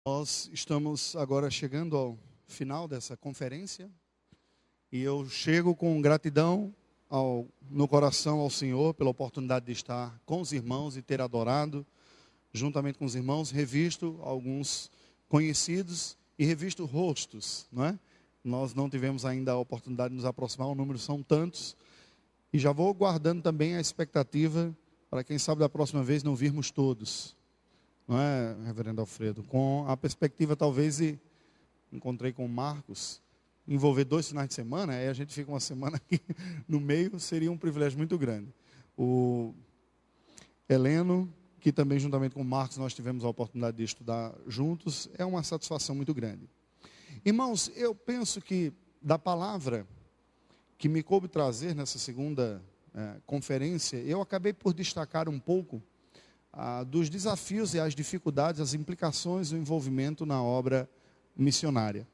Nós estamos agora chegando ao final dessa conferência e eu chego com gratidão no coração ao Senhor pela oportunidade de estar com os irmãos e ter adorado juntamente com os irmãos, revisto alguns conhecidos e revisto rostos, não é? Nós não tivemos ainda a oportunidade de nos aproximar, o número são tantos, e já vou guardando também a expectativa para quem sabe da próxima vez não virmos todos. Não é, reverendo Alfredo? Com a perspectiva, talvez, e encontrei com o Marcos, envolver 2 finais de semana, aí a gente fica uma semana aqui no meio, seria um privilégio muito grande. O Heleno, que também juntamente com o Marcos nós tivemos a oportunidade de estudar juntos, é uma satisfação muito grande. Irmãos, eu penso que da palavra que me coube trazer nessa segunda conferência, eu acabei por destacar um pouco dos desafios e as dificuldades, as implicações do envolvimento na obra missionária.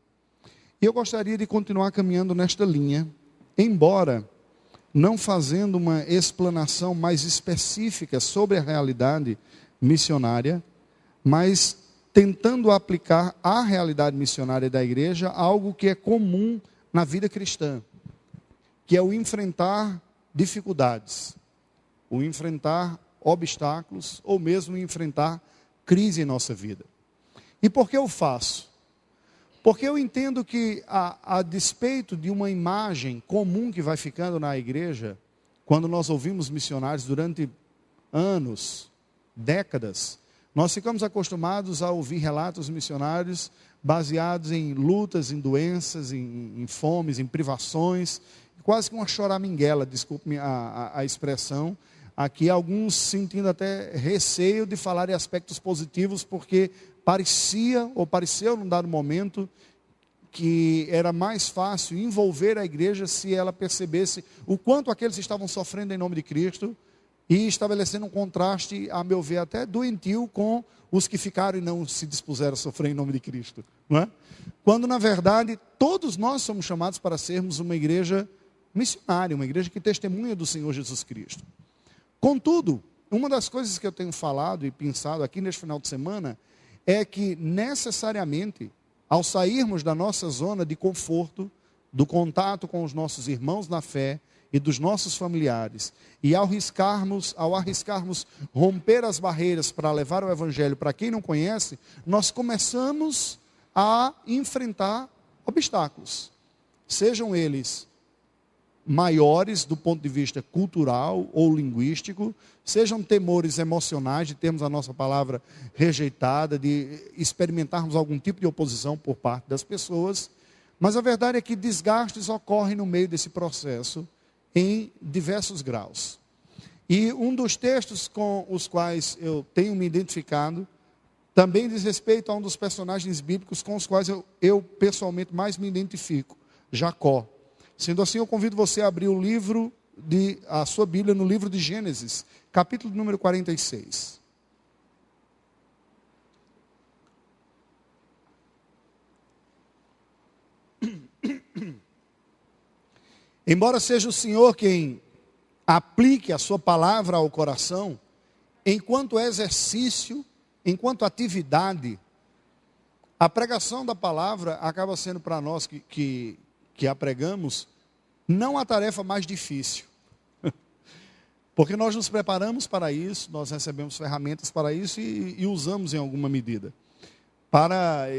E eu gostaria de continuar caminhando nesta linha, embora não fazendo uma explanação mais específica sobre a realidade missionária, mas tentando aplicar à realidade missionária da igreja algo que é comum na vida cristã, que é o enfrentar dificuldades, o enfrentar obstáculos, ou mesmo enfrentar crise em nossa vida. E por que eu faço? Porque eu entendo que, a despeito de uma imagem comum que vai ficando na igreja, quando nós ouvimos missionários durante anos, décadas, nós ficamos acostumados a ouvir relatos missionários baseados em lutas, em doenças, em fomes, em privações, quase que uma choraminguela, desculpe-me a expressão, aqui alguns sentindo até receio de falar em aspectos positivos, porque pareceu num dado momento que era mais fácil envolver a igreja se ela percebesse o quanto aqueles estavam sofrendo em nome de Cristo e estabelecendo um contraste, a meu ver, até doentio com os que ficaram e não se dispuseram a sofrer em nome de Cristo, não é? Quando na verdade todos nós somos chamados para sermos uma igreja missionária, uma igreja que testemunha do Senhor Jesus Cristo. Contudo, uma das coisas que eu tenho falado e pensado aqui neste final de semana é que necessariamente, ao sairmos da nossa zona de conforto, do contato com os nossos irmãos na fé e dos nossos familiares, e ao arriscarmos romper as barreiras para levar o evangelho para quem não conhece, nós começamos a enfrentar obstáculos, sejam eles maiores do ponto de vista cultural ou linguístico, sejam temores emocionais de termos a nossa palavra rejeitada, de experimentarmos algum tipo de oposição por parte das pessoas, mas a verdade é que desgastes ocorrem no meio desse processo em diversos graus. E um dos textos com os quais eu tenho me identificado também diz respeito a um dos personagens bíblicos com os quais eu pessoalmente mais me identifico, Jacó. Sendo assim, eu convido você a abrir a sua Bíblia no livro de Gênesis, capítulo número 46. Embora seja o Senhor quem aplique a sua palavra ao coração, enquanto exercício, enquanto atividade, a pregação da palavra acaba sendo para nós que a pregamos, não a tarefa mais difícil. Porque nós nos preparamos para isso, nós recebemos ferramentas para isso e usamos em alguma medida.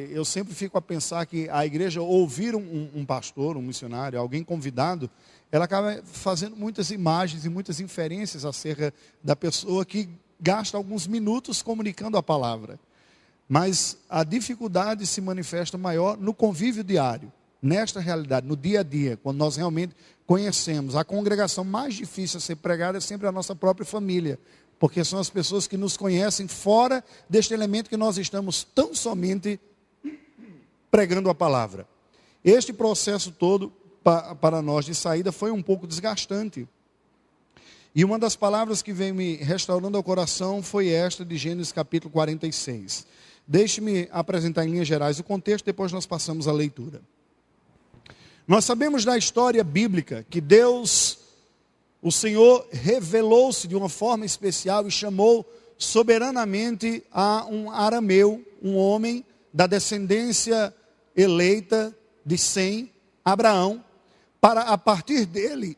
Eu sempre fico a pensar que a igreja ouvir um pastor, um missionário, alguém convidado, ela acaba fazendo muitas imagens e muitas inferências acerca da pessoa que gasta alguns minutos comunicando a palavra. Mas a dificuldade se manifesta maior no convívio diário. Nesta realidade, no dia a dia, quando nós realmente conhecemos, a congregação mais difícil a ser pregada é sempre a nossa própria família, porque são as pessoas que nos conhecem fora deste elemento que nós estamos tão somente pregando a palavra. Este processo todo, para nós de saída, foi um pouco desgastante. E uma das palavras que vem me restaurando ao coração foi esta de Gênesis capítulo 46. Deixe-me apresentar em linhas gerais o contexto, depois nós passamos à leitura. Nós sabemos da história bíblica que Deus, o Senhor, revelou-se de uma forma especial e chamou soberanamente a um arameu, um homem da descendência eleita de Sem, Abraão, para a partir dele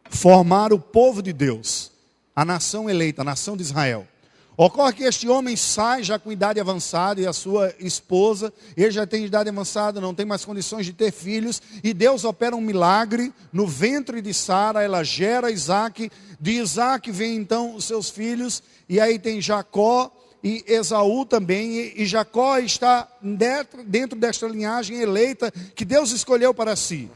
formar o povo de Deus, a nação eleita, a nação de Israel. Ocorre que este homem sai já com idade avançada e a sua esposa, ele já tem idade avançada, não tem mais condições de ter filhos, e Deus opera um milagre no ventre de Sara, ela gera Isaac, de Isaac vem então os seus filhos, e aí tem Jacó e Esaú também, e Jacó está dentro desta linhagem eleita que Deus escolheu para si.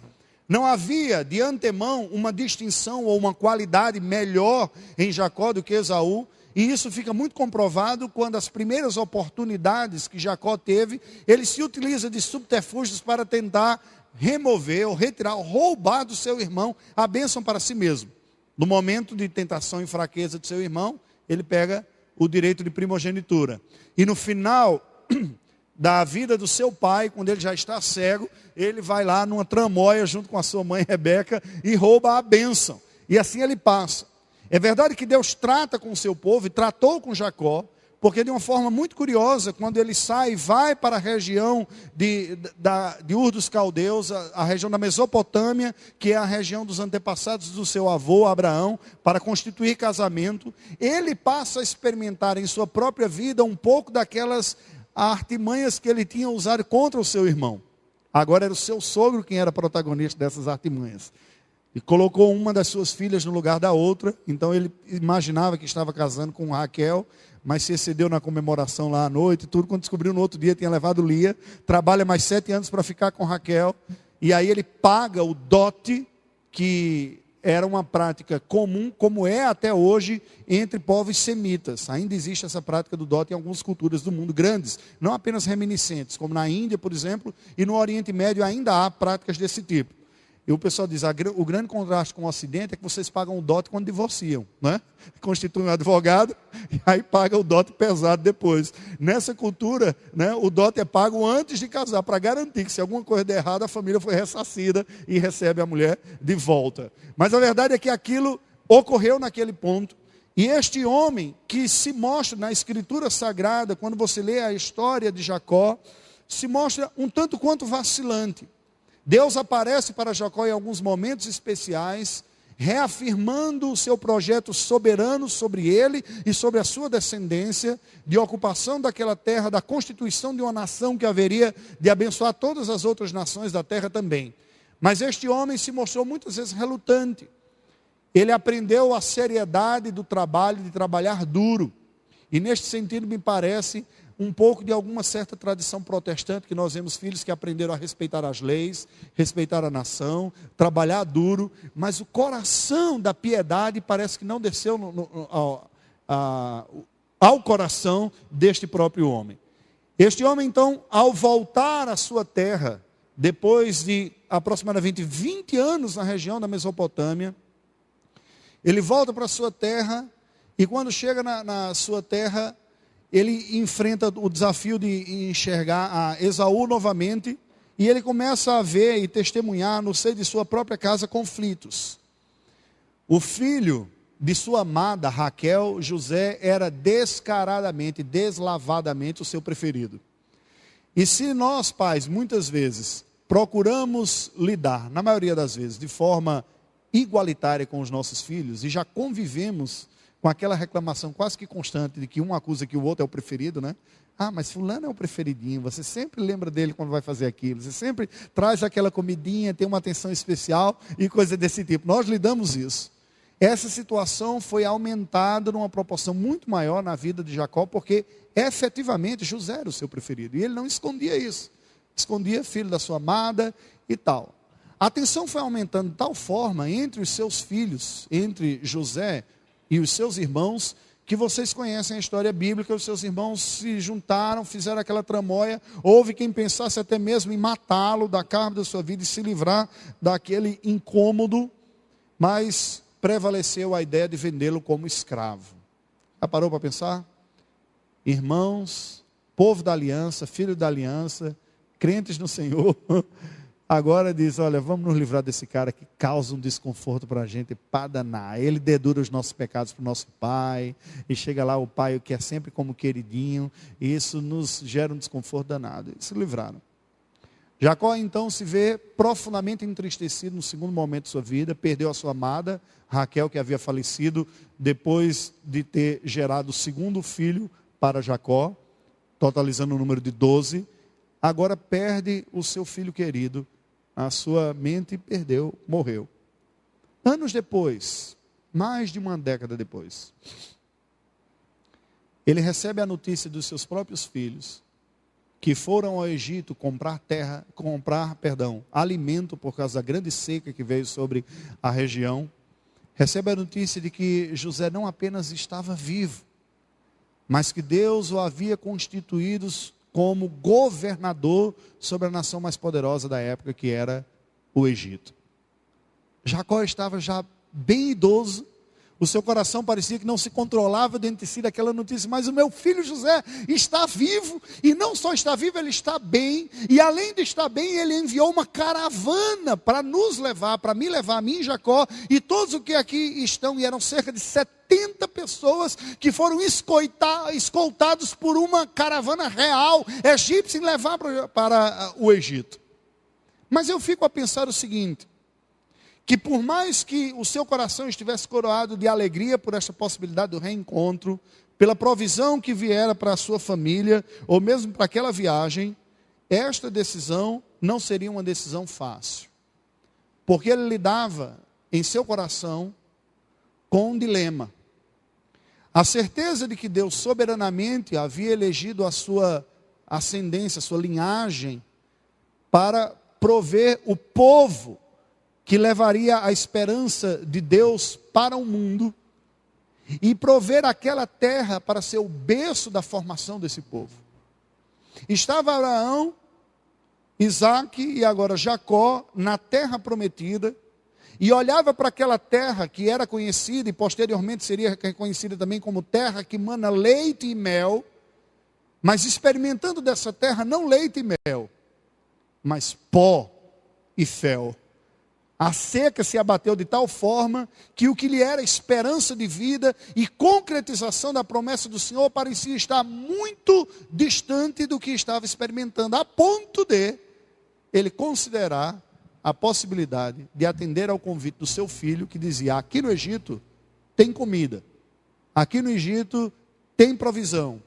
Não havia de antemão uma distinção ou uma qualidade melhor em Jacó do que Esaú, e isso fica muito comprovado quando as primeiras oportunidades que Jacó teve, ele se utiliza de subterfúgios para tentar remover ou retirar, ou roubar do seu irmão a bênção para si mesmo. No momento de tentação e fraqueza de seu irmão, ele pega o direito de primogenitura. E no final da vida do seu pai, quando ele já está cego, ele vai lá numa tramóia junto com a sua mãe Rebeca e rouba a bênção. E assim ele passa. É verdade que Deus trata com o seu povo e tratou com Jacó, porque de uma forma muito curiosa, quando ele sai e vai para a região de Ur dos Caldeus, a região da Mesopotâmia, que é a região dos antepassados do seu avô Abraão, para constituir casamento, ele passa a experimentar em sua própria vida um pouco daquelas artimanhas que ele tinha usado contra o seu irmão. Agora era o seu sogro quem era protagonista dessas artimanhas. E colocou uma das suas filhas no lugar da outra. Então ele imaginava que estava casando com Raquel, mas se excedeu na comemoração lá à noite, tudo. Quando descobriu no outro dia, tinha levado Lia. Trabalha mais 7 anos para ficar com Raquel. E aí ele paga o dote, que era uma prática comum, como é até hoje, entre povos semitas. Ainda existe essa prática do dote em algumas culturas do mundo grandes, não apenas reminiscentes, como na Índia, por exemplo, e no Oriente Médio ainda há práticas desse tipo. E o pessoal diz, o grande contraste com o Ocidente é que vocês pagam o dote quando divorciam, né? Constituem um advogado e aí paga o dote pesado depois. Nessa cultura, né, o dote é pago antes de casar, para garantir que se alguma coisa der errado, a família foi ressarcida e recebe a mulher de volta. Mas a verdade é que aquilo ocorreu naquele ponto. E este homem que se mostra na Escritura Sagrada, quando você lê a história de Jacó, se mostra um tanto quanto vacilante. Deus aparece para Jacó em alguns momentos especiais, reafirmando o seu projeto soberano sobre ele e sobre a sua descendência, de ocupação daquela terra, da constituição de uma nação que haveria de abençoar todas as outras nações da terra também. Mas este homem se mostrou muitas vezes relutante. Ele aprendeu a seriedade do trabalho, de trabalhar duro. E neste sentido me parece um pouco de alguma certa tradição protestante, que nós vemos filhos que aprenderam a respeitar as leis, respeitar a nação, trabalhar duro, mas o coração da piedade parece que não desceu ao coração deste próprio homem. Este homem então, ao voltar à sua terra, depois de aproximadamente 20 anos na região da Mesopotâmia, ele volta para a sua terra, e quando chega na sua terra, ele enfrenta o desafio de enxergar a Esaú novamente, e ele começa a ver e testemunhar no seio de sua própria casa conflitos. O filho de sua amada Raquel, José, era descaradamente, deslavadamente o seu preferido. E se nós, pais, muitas vezes procuramos lidar, na maioria das vezes, de forma igualitária com os nossos filhos, e já convivemos com aquela reclamação quase que constante de que um acusa que o outro é o preferido, né? Ah, mas fulano é o preferidinho, você sempre lembra dele quando vai fazer aquilo, você sempre traz aquela comidinha, tem uma atenção especial e coisa desse tipo. Nós lidamos isso. Essa situação foi aumentada numa proporção muito maior na vida de Jacó, porque efetivamente José era o seu preferido, e ele não escondia isso. Escondia filho da sua amada e tal. A tensão foi aumentando de tal forma entre os seus filhos, entre José e os seus irmãos, que vocês conhecem a história bíblica. Os seus irmãos se juntaram, fizeram aquela tramóia. Houve quem pensasse até mesmo em matá-lo, dar cabo da sua vida e se livrar daquele incômodo, mas prevaleceu a ideia de vendê-lo como escravo. Já parou para pensar? Irmãos, povo da aliança, filho da aliança, crentes no Senhor, agora diz, olha, vamos nos livrar desse cara que causa um desconforto para a gente, para danar. Ele dedura os nossos pecados para o nosso pai, e chega lá o pai que é sempre como queridinho, e isso nos gera um desconforto danado. E se livraram. Jacó então se vê profundamente entristecido no segundo momento de sua vida, perdeu a sua amada, Raquel, que havia falecido depois de ter gerado o segundo filho para Jacó, totalizando o número de 12, agora perde o seu filho querido, a sua mente perdeu, morreu. Anos depois, mais de uma década depois, ele recebe a notícia dos seus próprios filhos, que foram ao Egito comprar alimento por causa da grande seca que veio sobre a região. Recebe a notícia de que José não apenas estava vivo, mas que Deus o havia constituído como governador sobre a nação mais poderosa da época, que era o Egito. Jacó estava já bem idoso, o seu coração parecia que não se controlava dentro de si daquela notícia, mas o meu filho José está vivo, e não só está vivo, ele está bem, e além de estar bem, ele enviou uma caravana para nos levar, para me levar, a mim e Jacó, e todos os que aqui estão, e eram cerca de 70 pessoas, que foram escoltados por uma caravana real, egípcia, e levar para o Egito. Mas eu fico a pensar o seguinte, que por mais que o seu coração estivesse coroado de alegria por essa possibilidade do reencontro, pela provisão que viera para a sua família, ou mesmo para aquela viagem, esta decisão não seria uma decisão fácil. Porque ele lidava em seu coração com um dilema. A certeza de que Deus soberanamente havia elegido a sua ascendência, a sua linhagem, para prover o povo que levaria a esperança de Deus para o mundo, e prover aquela terra para ser o berço da formação desse povo. Estava Abraão, Isaque e agora Jacó na terra prometida, e olhava para aquela terra que era conhecida e posteriormente seria reconhecida também como terra que mana leite e mel, mas experimentando dessa terra não leite e mel, mas pó e fel. A seca se abateu de tal forma que o que lhe era esperança de vida e concretização da promessa do Senhor parecia estar muito distante do que estava experimentando, a ponto de ele considerar a possibilidade de atender ao convite do seu filho, que dizia: aqui no Egito tem comida, aqui no Egito tem provisão,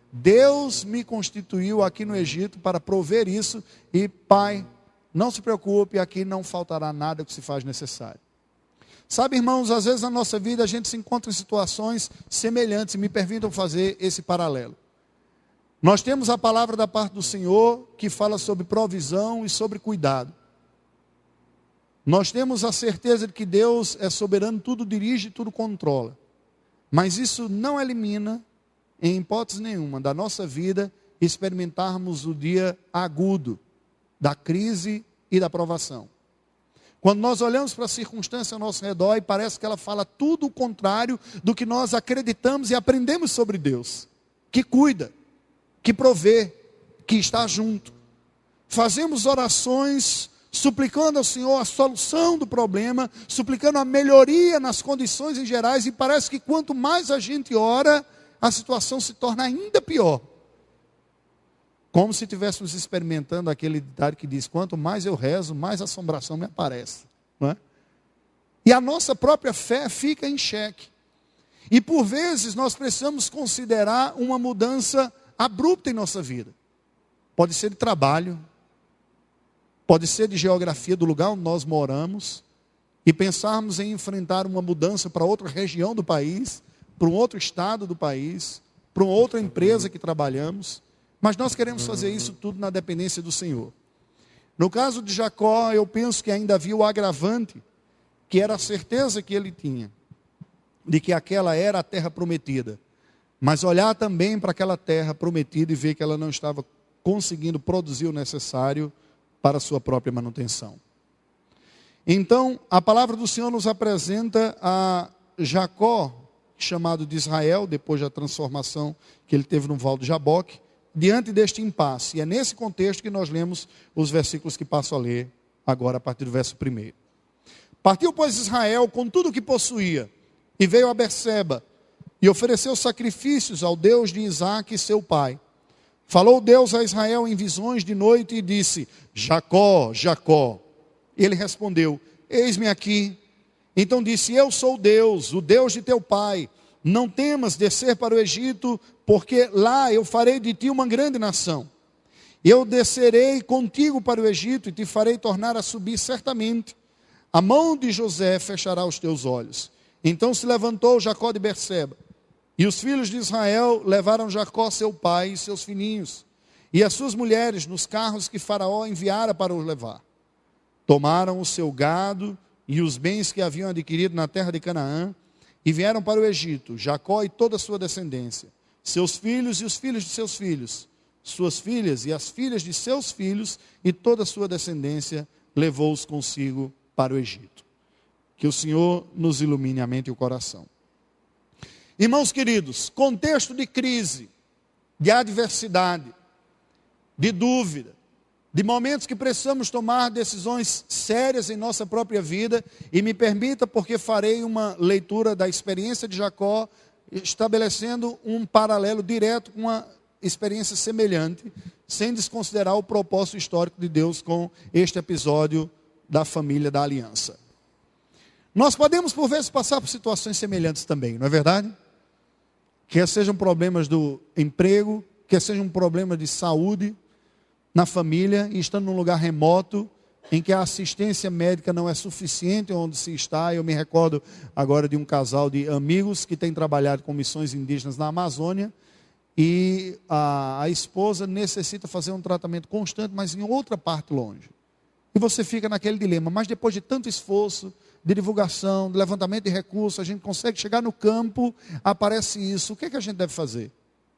Deus me constituiu aqui no Egito para prover isso, e pai, não se preocupe, aqui não faltará nada que se faz necessário. Sabe, irmãos, às vezes na nossa vida a gente se encontra em situações semelhantes, e me permitam fazer esse paralelo. Nós temos a palavra da parte do Senhor que fala sobre provisão e sobre cuidado. Nós temos a certeza de que Deus é soberano, tudo dirige, tudo controla. Mas isso não elimina, em hipótese nenhuma, da nossa vida experimentarmos o dia agudo da crise e da provação. Quando nós olhamos para a circunstância ao nosso redor e parece que ela fala tudo o contrário do que nós acreditamos e aprendemos sobre Deus, que cuida, que provê, que está junto. Fazemos orações suplicando ao Senhor a solução do problema, suplicando a melhoria nas condições em gerais, e parece que quanto mais a gente ora, a situação se torna ainda pior. Como se estivéssemos experimentando aquele ditado que diz: quanto mais eu rezo, mais assombração me aparece. Não é? E a nossa própria fé fica em xeque. E por vezes nós precisamos considerar uma mudança abrupta em nossa vida. Pode ser de trabalho, pode ser de geografia do lugar onde nós moramos, e pensarmos em enfrentar uma mudança para outra região do país, para um outro estado do país, para uma outra empresa que trabalhamos. Mas nós queremos fazer isso tudo na dependência do Senhor. No caso de Jacó, eu penso que ainda havia o agravante, que era a certeza que ele tinha, de que aquela era a terra prometida. Mas olhar também para aquela terra prometida e ver que ela não estava conseguindo produzir o necessário para a sua própria manutenção. Então, a palavra do Senhor nos apresenta a Jacó, chamado de Israel, depois da transformação que ele teve no Val do Jaboque, diante deste impasse. E é nesse contexto que nós lemos os versículos que passo a ler agora a partir do verso 1. Partiu, pois, Israel com tudo o que possuía, e veio a Berseba, e ofereceu sacrifícios ao Deus de Isaque, seu pai. Falou Deus a Israel em visões de noite e disse: Jacó, Jacó. E ele respondeu: Eis-me aqui. Então disse: Eu sou Deus, o Deus de teu pai. Não temas descer para o Egito, porque lá eu farei de ti uma grande nação. Eu descerei contigo para o Egito e te farei tornar a subir certamente. A mão de José fechará os teus olhos. Então se levantou Jacó de Berseba, e os filhos de Israel levaram Jacó seu pai e seus filhinhos, e as suas mulheres nos carros que Faraó enviara para os levar. Tomaram o seu gado e os bens que haviam adquirido na terra de Canaã, e vieram para o Egito, Jacó e toda a sua descendência, seus filhos e os filhos de seus filhos, suas filhas e as filhas de seus filhos, e toda a sua descendência levou-os consigo para o Egito. Que o Senhor nos ilumine a mente e o coração. Irmãos queridos, contexto de crise, de adversidade, de dúvida, de momentos que precisamos tomar decisões sérias em nossa própria vida, e me permita, porque farei uma leitura da experiência de Jacó, estabelecendo um paralelo direto com uma experiência semelhante, sem desconsiderar o propósito histórico de Deus com este episódio da família da aliança. Nós podemos, por vezes, passar por situações semelhantes também, não é verdade? Quer sejam problemas do emprego, quer sejam problemas de saúde na família, e estando num lugar remoto, em que a assistência médica não é suficiente onde se está. Eu me recordo agora de um casal de amigos que tem trabalhado com missões indígenas na Amazônia, e a esposa necessita fazer um tratamento constante, mas em outra parte longe. E você fica naquele dilema, mas depois de tanto esforço, de divulgação, de levantamento de recursos, a gente consegue chegar no campo, aparece isso. O que é que a gente deve fazer?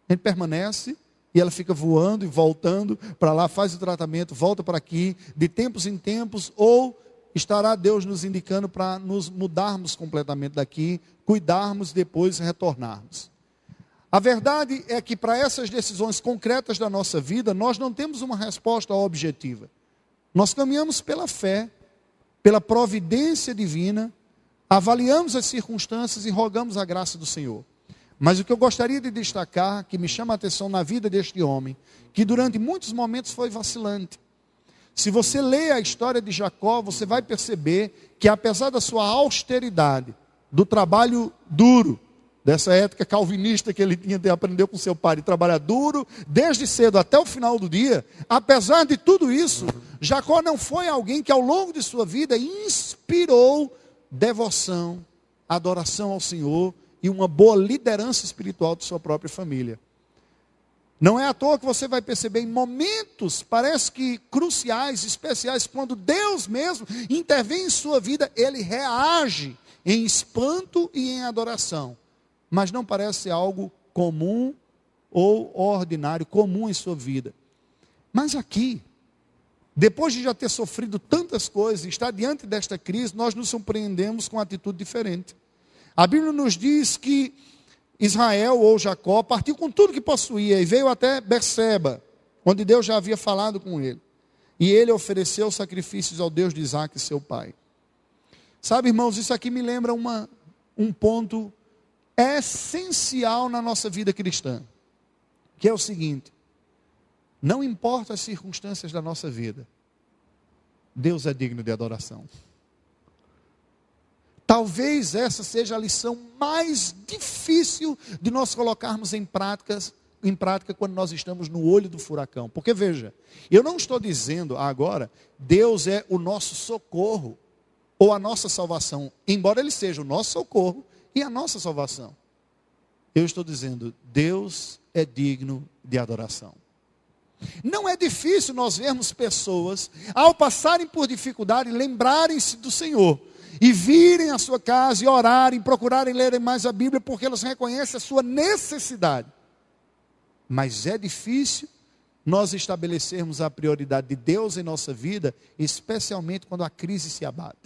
A gente permanece, e ela fica voando e voltando para lá, faz o tratamento, volta para aqui, de tempos em tempos, ou estará Deus nos indicando para nos mudarmos completamente daqui, cuidarmos e depois retornarmos. A verdade é que para essas decisões concretas da nossa vida, nós não temos uma resposta objetiva. Nós caminhamos pela fé, pela providência divina, avaliamos as circunstâncias e rogamos a graça do Senhor. Mas o que eu gostaria de destacar, que me chama a atenção na vida deste homem, que durante muitos momentos foi vacilante. Se você lê a história de Jacó, você vai perceber que apesar da sua austeridade, do trabalho duro, dessa ética calvinista que ele tinha de aprender com seu pai, de trabalhar duro, desde cedo até o final do dia, apesar de tudo isso, Jacó não foi alguém que ao longo de sua vida inspirou devoção, adoração ao Senhor, e uma boa liderança espiritual de sua própria família. Não é à toa que você vai perceber em momentos, parece que cruciais, especiais, quando Deus mesmo intervém em sua vida, ele reage em espanto e em adoração. Mas não parece algo comum ou ordinário, comum em sua vida. Mas aqui, depois de já ter sofrido tantas coisas, estar diante desta crise, nós nos surpreendemos com uma atitude diferente. A Bíblia nos diz que Israel, ou Jacó, partiu com tudo que possuía e veio até Berseba, onde Deus já havia falado com ele. E ele ofereceu sacrifícios ao Deus de Isaque, seu pai. Sabe, irmãos, isso aqui me lembra um ponto essencial na nossa vida cristã, que é o seguinte: não importa as circunstâncias da nossa vida, Deus é digno de adoração. Talvez essa seja a lição mais difícil de nós colocarmos em prática quando nós estamos no olho do furacão. Porque veja, eu não estou dizendo agora, Deus é o nosso socorro ou a nossa salvação, embora Ele seja o nosso socorro e a nossa salvação. Eu estou dizendo, Deus é digno de adoração. Não é difícil nós vermos pessoas, ao passarem por dificuldade, lembrarem-se do Senhor, e virem à sua casa e orarem, procurarem lerem mais a Bíblia, porque elas reconhecem a sua necessidade. Mas é difícil nós estabelecermos a prioridade de Deus em nossa vida, especialmente quando a crise se abate.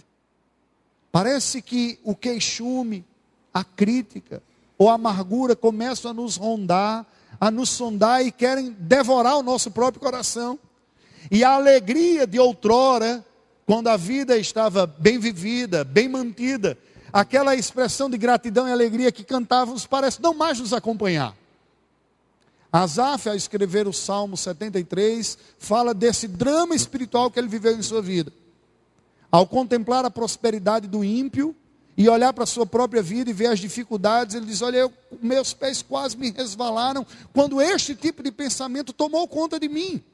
Parece que o queixume, a crítica ou a amargura começam a nos rondar, a nos sondar e querem devorar o nosso próprio coração. E a alegria de outrora, quando a vida estava bem vivida, bem mantida, aquela expressão de gratidão e alegria que cantávamos parece não mais nos acompanhar. Asaf, ao escrever o Salmo 73, fala desse drama espiritual que ele viveu em sua vida. Ao contemplar a prosperidade do ímpio e olhar para a sua própria vida e ver as dificuldades, ele diz: olha, meus pés quase me resvalaram quando este tipo de pensamento tomou conta de mim.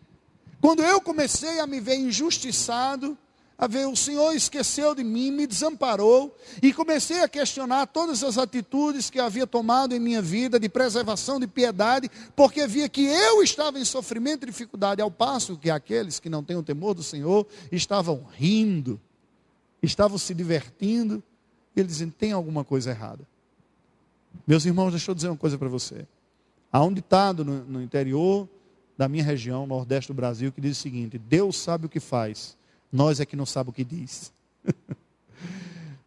Quando eu comecei a me ver injustiçado, a ver o Senhor esqueceu de mim, me desamparou, e comecei a questionar todas as atitudes que havia tomado em minha vida, de preservação, de piedade, porque via que eu estava em sofrimento e dificuldade, ao passo que aqueles que não têm o temor do Senhor estavam rindo, estavam se divertindo. Eles dizem: tem alguma coisa errada. Meus irmãos, deixa eu dizer uma coisa para você. Há um ditado no interior da minha região, nordeste do Brasil, que diz o seguinte: Deus sabe o que faz, nós é que não sabemos o que diz.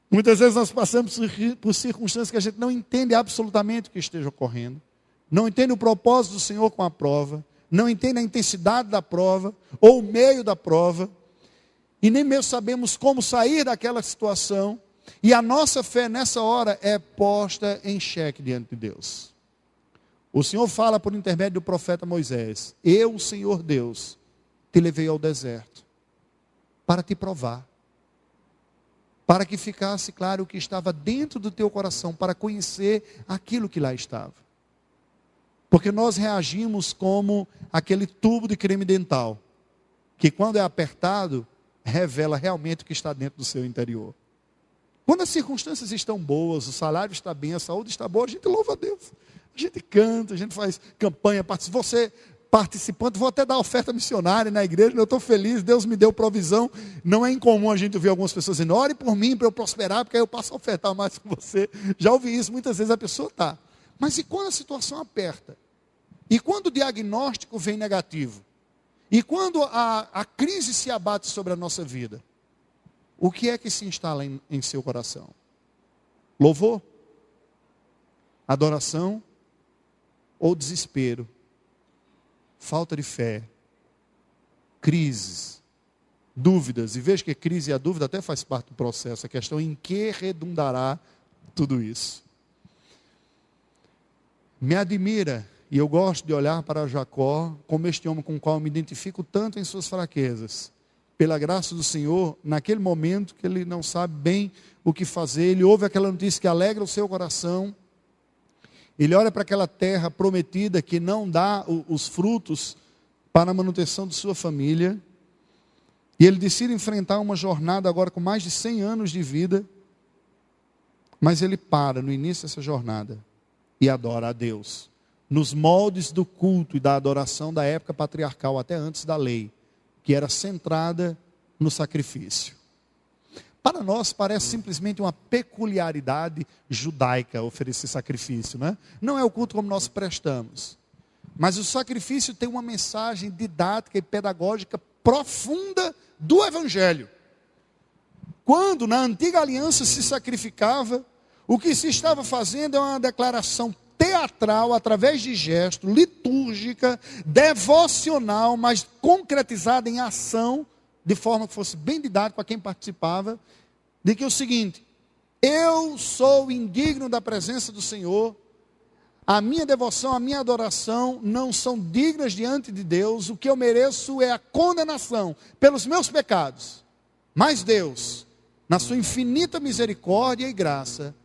Muitas vezes nós passamos por circunstâncias que a gente não entende absolutamente o que esteja ocorrendo, não entende o propósito do Senhor com a prova, não entende a intensidade da prova, ou o meio da prova, e nem mesmo sabemos como sair daquela situação, e a nossa fé nessa hora é posta em xeque diante de Deus. O Senhor fala por intermédio do profeta Moisés: eu, Senhor Deus, te levei ao deserto para te provar, para que ficasse claro o que estava dentro do teu coração, para conhecer aquilo que lá estava. Porque nós reagimos como aquele tubo de creme dental, que quando é apertado, revela realmente o que está dentro do seu interior. Quando as circunstâncias estão boas, o salário está bem, a saúde está boa, a gente louva a Deus. A gente canta, a gente faz campanha, você participante, vou até dar oferta missionária na igreja, eu estou feliz, Deus me deu provisão. Não é incomum a gente ouvir algumas pessoas dizendo: ore por mim para eu prosperar, porque aí eu passo a ofertar mais com você. Já ouvi isso, muitas vezes a pessoa está. Mas e quando a situação aperta? E quando o diagnóstico vem negativo? E quando a crise se abate sobre a nossa vida? O que é que se instala em seu coração? Louvor? Adoração? Ou desespero? Falta de fé? Crises? Dúvidas? E veja que a crise e a dúvida até faz parte do processo. A questão é em que redundará tudo isso. Me admira, e eu gosto de olhar para Jacó como este homem com o qual eu me identifico tanto em suas fraquezas. Pela graça do Senhor, naquele momento que ele não sabe bem o que fazer, ele ouve aquela notícia que alegra o seu coração, ele olha para aquela terra prometida que não dá os frutos para a manutenção de sua família, e ele decide enfrentar uma jornada agora com mais de 100 anos de vida, mas ele para no início dessa jornada e adora a Deus, nos moldes do culto e da adoração da época patriarcal, até antes da lei, que era centrada no sacrifício. Para nós parece simplesmente uma peculiaridade judaica oferecer sacrifício, né? Não é o culto como nós prestamos. Mas o sacrifício tem uma mensagem didática e pedagógica profunda do Evangelho. Quando na antiga aliança se sacrificava, o que se estava fazendo é uma declaração teatral, através de gesto, litúrgica, devocional, mas concretizada em ação, de forma que fosse bem didático a quem participava, de que é o seguinte: eu sou indigno da presença do Senhor, a minha devoção, a minha adoração não são dignas diante de Deus, o que eu mereço é a condenação pelos meus pecados, mas Deus, na sua infinita misericórdia e graça,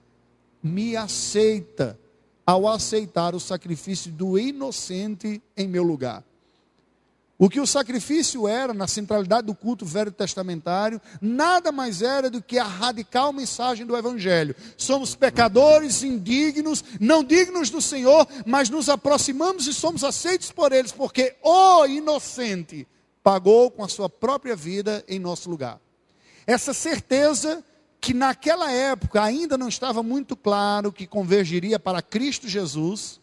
me aceita, ao aceitar o sacrifício do inocente em meu lugar. O que o sacrifício era, na centralidade do culto velho testamentário, nada mais era do que a radical mensagem do Evangelho. Somos pecadores, indignos, não dignos do Senhor, mas nos aproximamos e somos aceitos por eles, porque o inocente pagou com a sua própria vida em nosso lugar. Essa certeza que naquela época ainda não estava muito claro que convergiria para Cristo Jesus,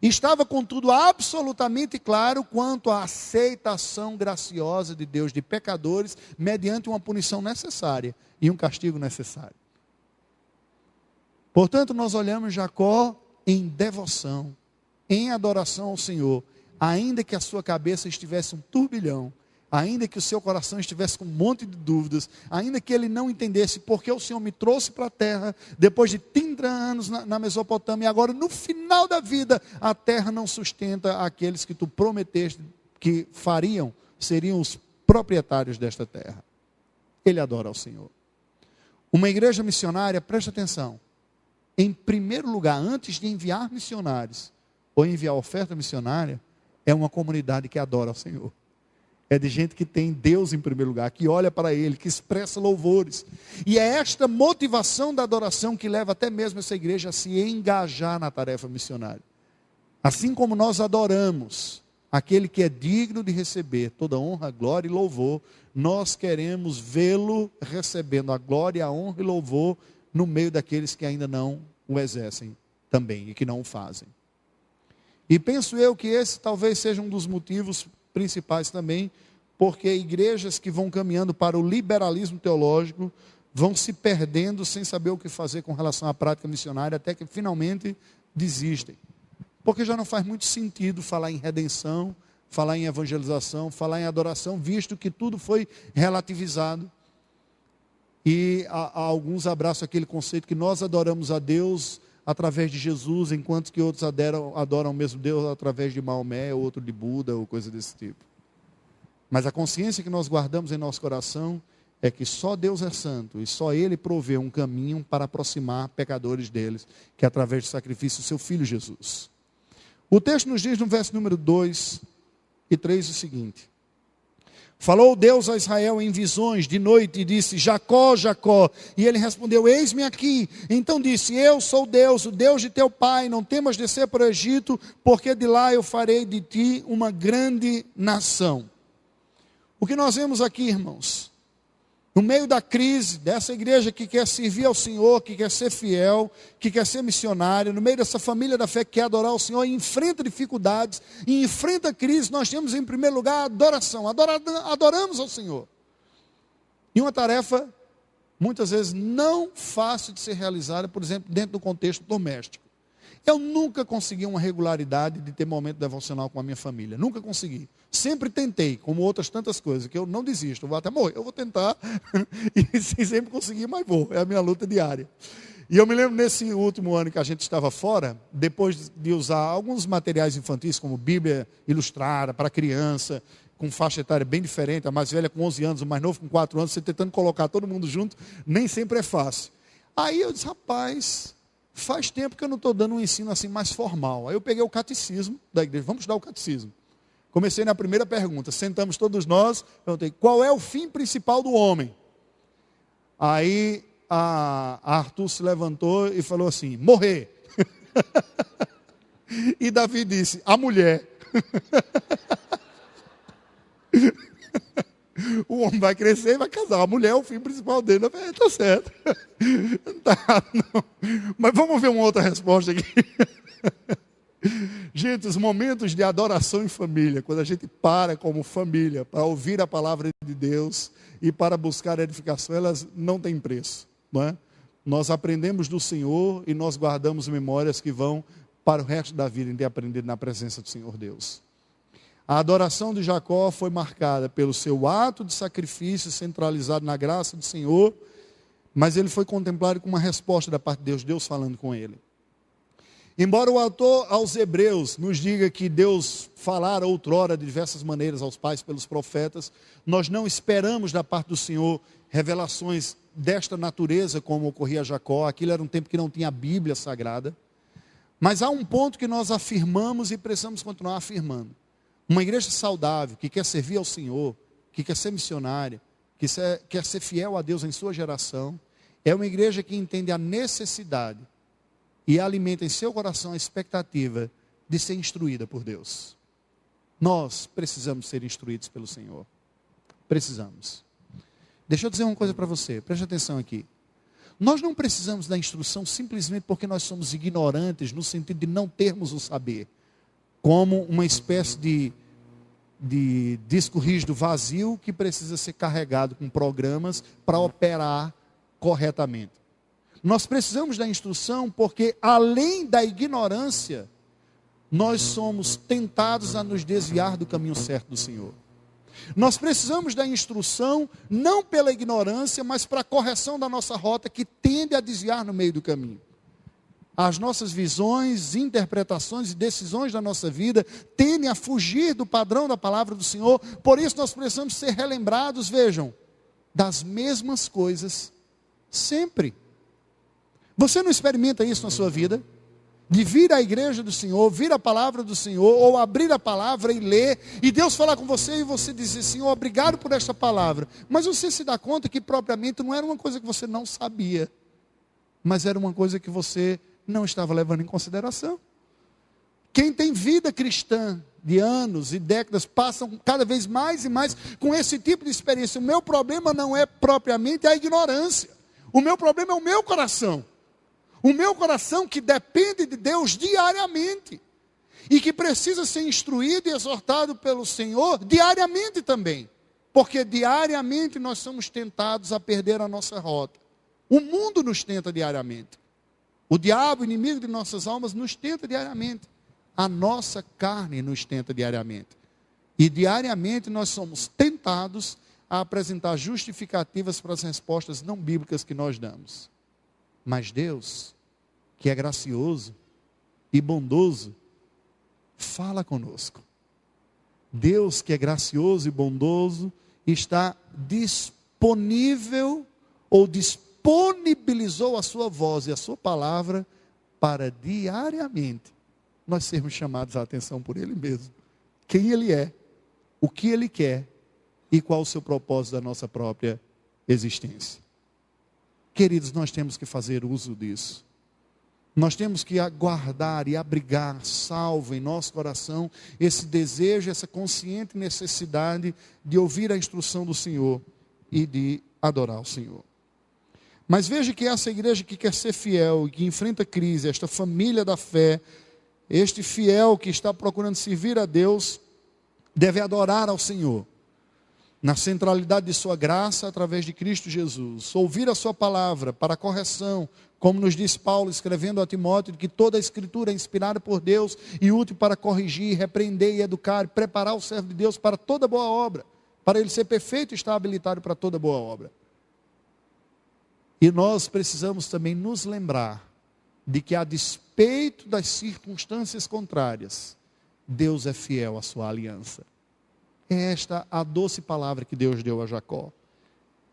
estava contudo absolutamente claro quanto à aceitação graciosa de Deus de pecadores, mediante uma punição necessária e um castigo necessário. Portanto, nós olhamos Jacó em devoção, em adoração ao Senhor, ainda que a sua cabeça estivesse um turbilhão, ainda que o seu coração estivesse com um monte de dúvidas, ainda que ele não entendesse porque o Senhor me trouxe para a terra, depois de 30 anos na Mesopotâmia, e agora no final da vida, a terra não sustenta aqueles que tu prometeste que seriam os proprietários desta terra. Ele adora ao Senhor. Uma igreja missionária, preste atenção, em primeiro lugar, antes de enviar missionários, ou enviar oferta missionária, é uma comunidade que adora ao Senhor. É de gente que tem Deus em primeiro lugar, que olha para Ele, que expressa louvores. E é esta motivação da adoração que leva até mesmo essa igreja a se engajar na tarefa missionária. Assim como nós adoramos aquele que é digno de receber toda honra, glória e louvor, nós queremos vê-lo recebendo a glória, a honra e louvor no meio daqueles que ainda não o exercem também e que não o fazem. E penso eu que esse talvez seja um dos motivos principais também, porque igrejas que vão caminhando para o liberalismo teológico vão se perdendo sem saber o que fazer com relação à prática missionária, até que finalmente desistem. Porque já não faz muito sentido falar em redenção, falar em evangelização, falar em adoração, visto que tudo foi relativizado. E alguns abraçam aquele conceito que nós adoramos a Deus através de Jesus, enquanto que outros adoram o mesmo Deus através de Maomé, outro de Buda, ou coisa desse tipo. Mas a consciência que nós guardamos em nosso coração é que só Deus é santo, e só Ele provê um caminho para aproximar pecadores deles, que é através do sacrifício do seu Filho Jesus. O texto nos diz no verso número 2 e 3 o seguinte: falou Deus a Israel em visões de noite e disse: Jacó, Jacó. E ele respondeu: eis-me aqui. Então disse: eu sou Deus, o Deus de teu pai. Não temas descer para o Egito, porque de lá eu farei de ti uma grande nação. O que nós vemos aqui, irmãos, no meio da crise dessa igreja que quer servir ao Senhor, que quer ser fiel, que quer ser missionário, no meio dessa família da fé que quer adorar o Senhor, e enfrenta dificuldades, e enfrenta crise, nós temos em primeiro lugar a adoração. Adoramos ao Senhor. E uma tarefa, muitas vezes, não fácil de ser realizada, por exemplo, dentro do contexto doméstico. Eu nunca consegui uma regularidade de ter momento devocional com a minha família. Nunca consegui. Sempre tentei, como outras tantas coisas, que eu não desisto. Eu vou até morrer, eu vou tentar. E sem sempre conseguir, mas vou. É a minha luta diária. E eu me lembro nesse último ano que a gente estava fora, depois de usar alguns materiais infantis, como Bíblia ilustrada para criança, com faixa etária bem diferente, a mais velha com 11 anos, o mais novo com 4 anos, você tentando colocar todo mundo junto, nem sempre é fácil. Aí eu disse: rapaz, faz tempo que eu não estou dando um ensino assim mais formal. Aí eu peguei o catecismo da igreja, vamos estudar o catecismo. Comecei na primeira pergunta, sentamos todos nós, perguntei: qual é o fim principal do homem? Aí a Arthur se levantou e falou assim: morrer. E Davi disse: a mulher. O homem vai crescer e vai casar. A mulher é o fim principal dele. Está certo. Tá, não. Mas vamos ver uma outra resposta aqui. Gente, os momentos de adoração em família, quando a gente para como família para ouvir a palavra de Deus e para buscar edificação, elas não têm preço, não é? Nós aprendemos do Senhor e nós guardamos memórias que vão para o resto da vida em ter aprendido na presença do Senhor Deus. A adoração de Jacó foi marcada pelo seu ato de sacrifício centralizado na graça do Senhor, mas ele foi contemplado com uma resposta da parte de Deus, Deus falando com ele. Embora o autor aos Hebreus nos diga que Deus falara outrora de diversas maneiras aos pais pelos profetas, nós não esperamos da parte do Senhor revelações desta natureza como ocorria a Jacó. Aquilo era um tempo que não tinha a Bíblia Sagrada. Mas há um ponto que nós afirmamos e precisamos continuar afirmando. Uma igreja saudável, que quer servir ao Senhor, que quer ser missionária, que quer ser fiel a Deus em sua geração, é uma igreja que entende a necessidade e alimenta em seu coração a expectativa de ser instruída por Deus. Nós precisamos ser instruídos pelo Senhor. Precisamos. Deixa eu dizer uma coisa para você, preste atenção aqui. Nós não precisamos da instrução simplesmente porque nós somos ignorantes, no sentido de não termos o saber, como uma espécie de disco rígido vazio que precisa ser carregado com programas para operar corretamente. Nós precisamos da instrução porque, além da ignorância, nós somos tentados a nos desviar do caminho certo do Senhor. Nós precisamos da instrução, não pela ignorância, mas para a correção da nossa rota que tende a desviar no meio do caminho. As nossas visões, interpretações e decisões da nossa vida tendem a fugir do padrão da palavra do Senhor. Por isso nós precisamos ser relembrados, vejam, das mesmas coisas sempre. Você não experimenta isso na sua vida? De vir à igreja do Senhor, ouvir a palavra do Senhor, ou abrir a palavra e ler, e Deus falar com você e você dizer: Senhor, obrigado por esta palavra. Mas você se dá conta que propriamente não era uma coisa que você não sabia, mas era uma coisa que você não estava levando em consideração. Quem tem vida cristã de anos e décadas, passam cada vez mais e mais com esse tipo de experiência. O meu problema não é propriamente a ignorância. O meu problema é o meu coração. O meu coração que depende de Deus diariamente. E que precisa ser instruído e exortado pelo Senhor diariamente também. Porque diariamente nós somos tentados a perder a nossa rota. O mundo nos tenta diariamente. O diabo, inimigo de nossas almas, nos tenta diariamente. A nossa carne nos tenta diariamente. E diariamente nós somos tentados a apresentar justificativas para as respostas não bíblicas que nós damos. Mas Deus, que é gracioso e bondoso, fala conosco. Deus, que é gracioso e bondoso, está disponível ou disponibilizou a sua voz e a sua palavra para diariamente nós sermos chamados a atenção por Ele mesmo. Quem Ele é, o que Ele quer e qual o seu propósito da nossa própria existência. Queridos, nós temos que fazer uso disso. Nós temos que aguardar e abrigar, salvo em nosso coração, esse desejo, essa consciente necessidade de ouvir a instrução do Senhor e de adorar o Senhor. Mas veja que essa igreja que quer ser fiel e que enfrenta crise, esta família da fé, este fiel que está procurando servir a Deus, deve adorar ao Senhor na centralidade de sua graça através de Cristo Jesus, ouvir a sua palavra para a correção, como nos diz Paulo escrevendo a Timóteo, que toda a escritura é inspirada por Deus e útil para corrigir, repreender e educar, preparar o servo de Deus para toda boa obra, para ele ser perfeito e estar habilitado para toda boa obra. E nós precisamos também nos lembrar de que, a despeito das circunstâncias contrárias, Deus é fiel à sua aliança. É esta a doce palavra que Deus deu a Jacó.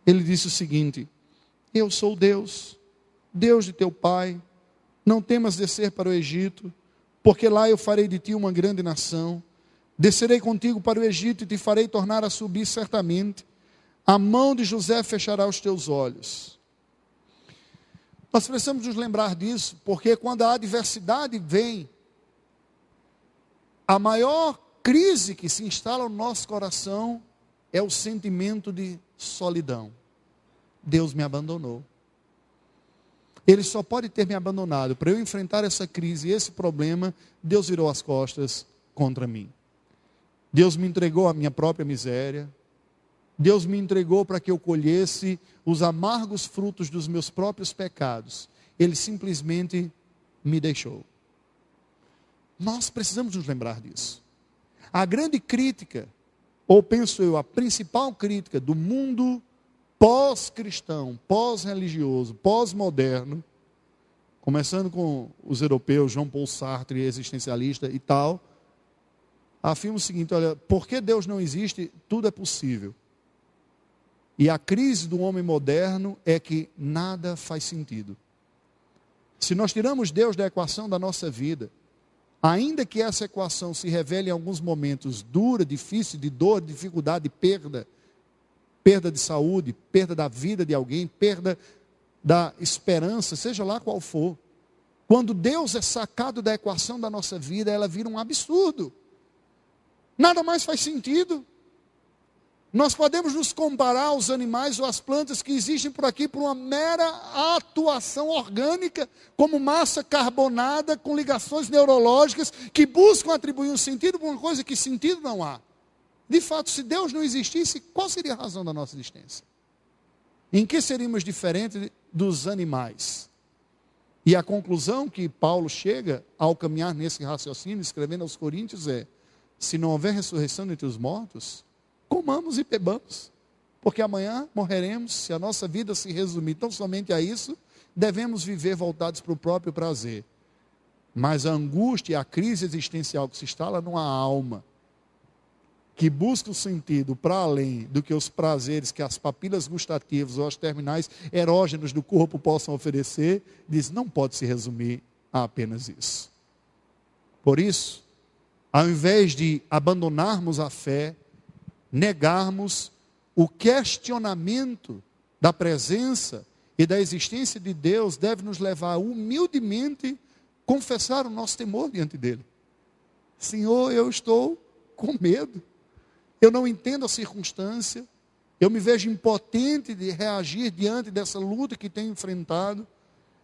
Ele disse o seguinte: eu sou Deus, Deus de teu pai, não temas descer para o Egito, porque lá eu farei de ti uma grande nação. Descerei contigo para o Egito e te farei tornar a subir certamente. A mão de José fechará os teus olhos. Nós precisamos nos lembrar disso, porque quando a adversidade vem, a maior crise que se instala no nosso coração é o sentimento de solidão. Deus me abandonou. Ele só pode ter me abandonado. Para eu enfrentar essa crise e esse problema, Deus virou as costas contra mim. Deus me entregou a minha própria miséria. Deus me entregou para que eu colhesse os amargos frutos dos meus próprios pecados. Ele simplesmente me deixou. Nós precisamos nos lembrar disso. A grande crítica, ou penso eu, a principal crítica do mundo pós-cristão, pós-religioso, pós-moderno, começando com os europeus, Jean Paul Sartre, existencialista e tal, afirma o seguinte: olha, porque Deus não existe, tudo é possível. E a crise do homem moderno é que nada faz sentido. Se nós tiramos Deus da equação da nossa vida, ainda que essa equação se revele em alguns momentos dura, difícil, de dor, dificuldade, perda de saúde, perda da vida de alguém, perda da esperança, seja lá qual for. Quando Deus é sacado da equação da nossa vida, ela vira um absurdo. Nada mais faz sentido. Nós podemos nos comparar aos animais ou às plantas que existem por aqui por uma mera atuação orgânica, como massa carbonada com ligações neurológicas que buscam atribuir um sentido para uma coisa que sentido não há. De fato, se Deus não existisse, qual seria a razão da nossa existência? Em que seríamos diferentes dos animais? E a conclusão que Paulo chega ao caminhar nesse raciocínio, escrevendo aos Coríntios, é: se não houver ressurreição entre os mortos, comamos e bebamos, porque amanhã morreremos. Se a nossa vida se resumir tão somente a isso, devemos viver voltados para o próprio prazer. Mas a angústia e a crise existencial que se instala numa alma, que busca o sentido para além do que os prazeres que as papilas gustativas ou os terminais erógenos do corpo possam oferecer, diz, não pode se resumir a apenas isso. Por isso, ao invés de abandonarmos a fé, negarmos o questionamento da presença e da existência de Deus, deve nos levar a humildemente confessar o nosso temor diante dele. Senhor, eu estou com medo. Eu não entendo a circunstância. Eu me vejo impotente de reagir diante dessa luta que tenho enfrentado.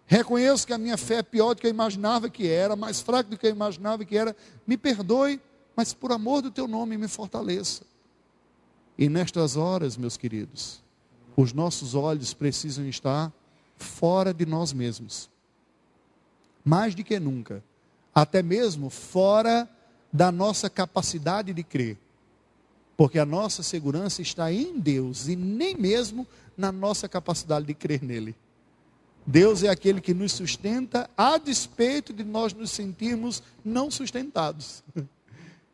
Reconheço que a minha fé é pior do que eu imaginava que era, mais fraca do que eu imaginava que era. Me perdoe, mas por amor do teu nome me fortaleça. E nestas horas, meus queridos, os nossos olhos precisam estar fora de nós mesmos. Mais do que nunca. Até mesmo fora da nossa capacidade de crer. Porque a nossa segurança está em Deus e nem mesmo na nossa capacidade de crer nele. Deus é aquele que nos sustenta a despeito de nós nos sentirmos não sustentados.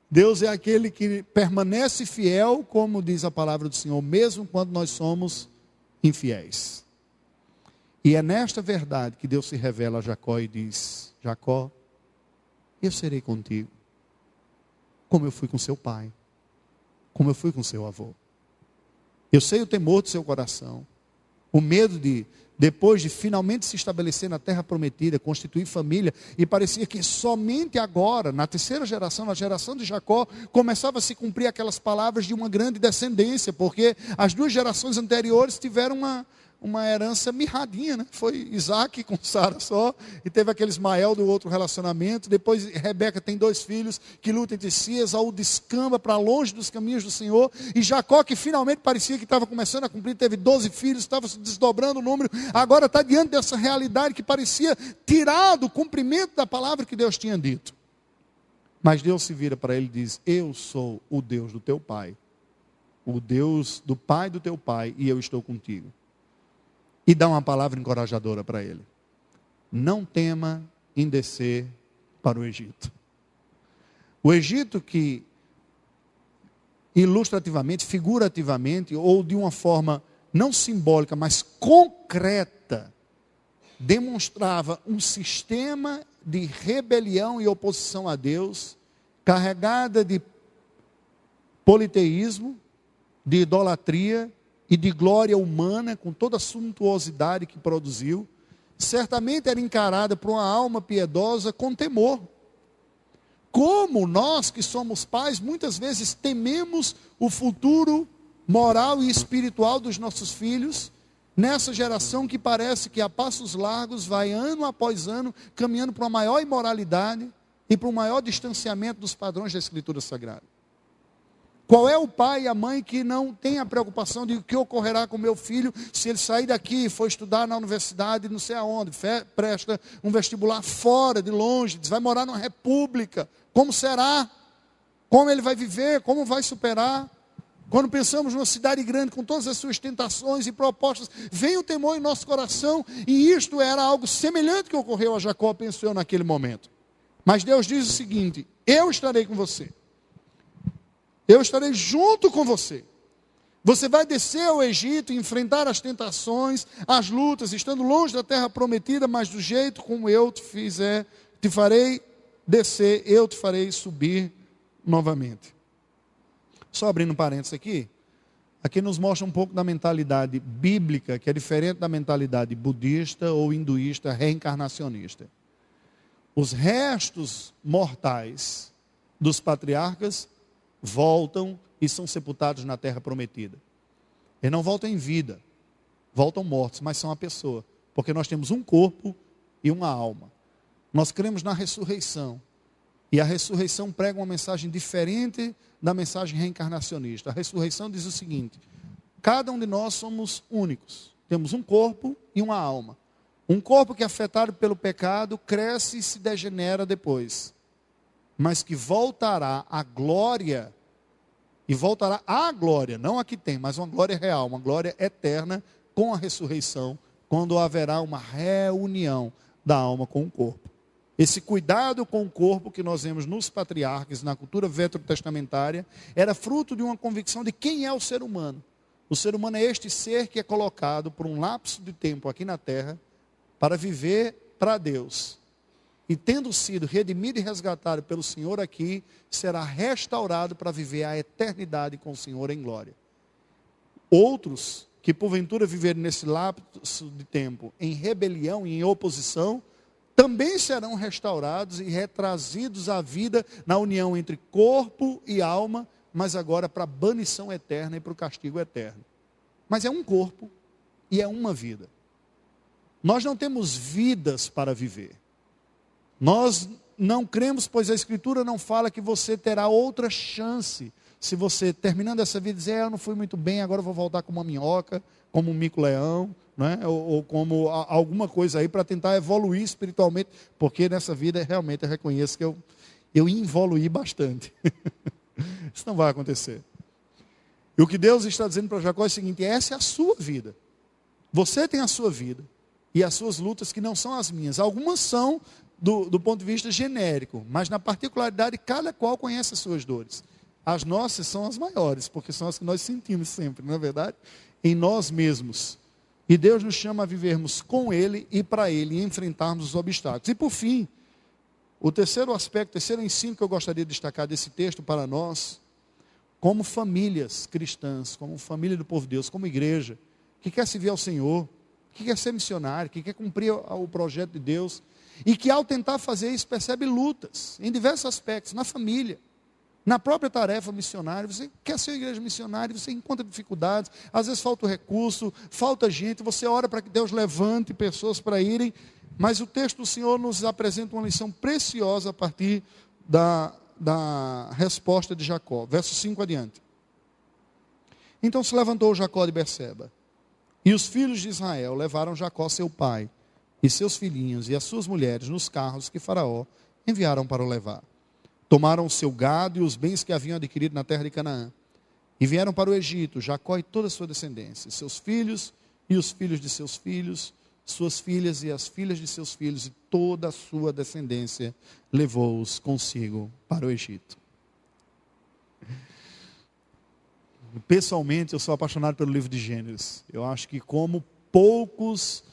Deus é aquele que permanece fiel, como diz a palavra do Senhor, mesmo quando nós somos infiéis. E é nesta verdade que Deus se revela a Jacó e diz, Jacó, eu serei contigo, como eu fui com seu pai, como eu fui com seu avô. Eu sei o temor do seu coração, o medo de, depois de finalmente se estabelecer na terra prometida, constituir família, e parecia que somente agora, na terceira geração, na geração de Jacó, começava a se cumprir aquelas palavras de uma grande descendência, porque as duas gerações anteriores tiveram uma herança mirradinha, né? Foi Isaac com Sara só, e teve aquele Ismael do outro relacionamento. Depois Rebeca tem 2 filhos que lutam entre si. Esaú descamba para longe dos caminhos do Senhor, e Jacó, que finalmente parecia que estava começando a cumprir, teve 12 filhos, estava se desdobrando o número, agora está diante dessa realidade que parecia tirar do cumprimento da palavra que Deus tinha dito. Mas Deus se vira para ele e diz, eu sou o Deus do teu pai, o Deus do pai do teu pai, e eu estou contigo. E dá uma palavra encorajadora para ele. Não tema em descer para o Egito. O Egito que, ilustrativamente, figurativamente, ou de uma forma não simbólica, mas concreta, demonstrava um sistema de rebelião e oposição a Deus, carregada de politeísmo, de idolatria, e de glória humana, com toda a suntuosidade que produziu, certamente era encarada por uma alma piedosa com temor. Como nós que somos pais, muitas vezes tememos o futuro moral e espiritual dos nossos filhos, nessa geração que parece que a passos largos vai ano após ano, caminhando para uma maior imoralidade e para um maior distanciamento dos padrões da Escritura Sagrada. Qual é o pai e a mãe que não tem a preocupação de o que ocorrerá com o meu filho se ele sair daqui e for estudar na universidade, não sei aonde, presta um vestibular fora, de longe, vai morar numa república, como será? Como ele vai viver? Como vai superar? Quando pensamos numa cidade grande com todas as suas tentações e propostas, vem o temor em nosso coração, e isto era algo semelhante que ocorreu a Jacó, pensou naquele momento. Mas Deus diz o seguinte, eu estarei com você. Eu estarei junto com você. Você vai descer ao Egito, enfrentar as tentações, as lutas, estando longe da terra prometida, mas do jeito como eu te fizer, te farei descer, eu te farei subir novamente. Só abrindo um parênteses aqui nos mostra um pouco da mentalidade bíblica, que é diferente da mentalidade budista ou hinduísta reencarnacionista. Os restos mortais dos patriarcas voltam e são sepultados na terra prometida. Eles não voltam em vida, voltam mortos, mas são a pessoa, porque nós temos um corpo e uma alma. Nós cremos na ressurreição, e a ressurreição prega uma mensagem diferente da mensagem reencarnacionista. A ressurreição diz o seguinte, cada um de nós somos únicos, temos um corpo e uma alma. Um corpo que, afetado pelo pecado, cresce e se degenera depois, mas que voltará à glória e voltará à glória, não a que tem, mas uma glória real, uma glória eterna com a ressurreição, quando haverá uma reunião da alma com o corpo. Esse cuidado com o corpo que nós vemos nos patriarcas, na cultura veterotestamentária, era fruto de uma convicção de quem é o ser humano. O ser humano é este ser que é colocado por um lapso de tempo aqui na terra para viver para Deus. E tendo sido redimido e resgatado pelo Senhor aqui, será restaurado para viver a eternidade com o Senhor em glória. Outros que porventura viverem nesse lapso de tempo em rebelião e em oposição, também serão restaurados e retrazidos à vida na união entre corpo e alma, mas agora para a banição eterna e para o castigo eterno. Mas é um corpo e é uma vida. Nós não temos vidas para viver. Nós não cremos, pois a Escritura não fala que você terá outra chance. Se você, terminando essa vida, dizer, eu não fui muito bem, agora eu vou voltar como uma minhoca, como um mico-leão, né? ou como alguma coisa aí para tentar evoluir espiritualmente, porque nessa vida realmente eu reconheço que eu involuí bastante. Isso não vai acontecer. E o que Deus está dizendo para Jacó é o seguinte: essa é a sua vida. Você tem a sua vida e as suas lutas que não são as minhas. Algumas são do ponto de vista genérico, mas na particularidade cada qual conhece as suas dores. As nossas são as maiores, porque são as que nós sentimos sempre, não é verdade? Em nós mesmos. E Deus nos chama a vivermos com Ele e para Ele, e enfrentarmos os obstáculos. E por fim, o terceiro aspecto, o terceiro ensino que eu gostaria de destacar desse texto para nós, como famílias cristãs, como família do povo de Deus, como igreja, que quer servir ao Senhor, que quer ser missionário, que quer cumprir o projeto de Deus, e que ao tentar fazer isso percebe lutas, em diversos aspectos, na família, na própria tarefa missionária. Você quer ser uma igreja missionária, você encontra dificuldades, às vezes falta o recurso, falta gente, você ora para que Deus levante pessoas para irem, mas o texto do Senhor nos apresenta uma lição preciosa a partir da resposta de Jacó, verso 5 adiante. Então se levantou Jacó de Berseba, e os filhos de Israel levaram Jacó seu pai, e seus filhinhos e as suas mulheres nos carros que Faraó enviaram para o levar. Tomaram o seu gado e os bens que haviam adquirido na terra de Canaã, e vieram para o Egito, Jacó e toda a sua descendência, seus filhos e os filhos de seus filhos, suas filhas e as filhas de seus filhos, e toda a sua descendência levou-os consigo para o Egito. Pessoalmente, eu sou apaixonado pelo livro de Gênesis. Eu acho que como poucos,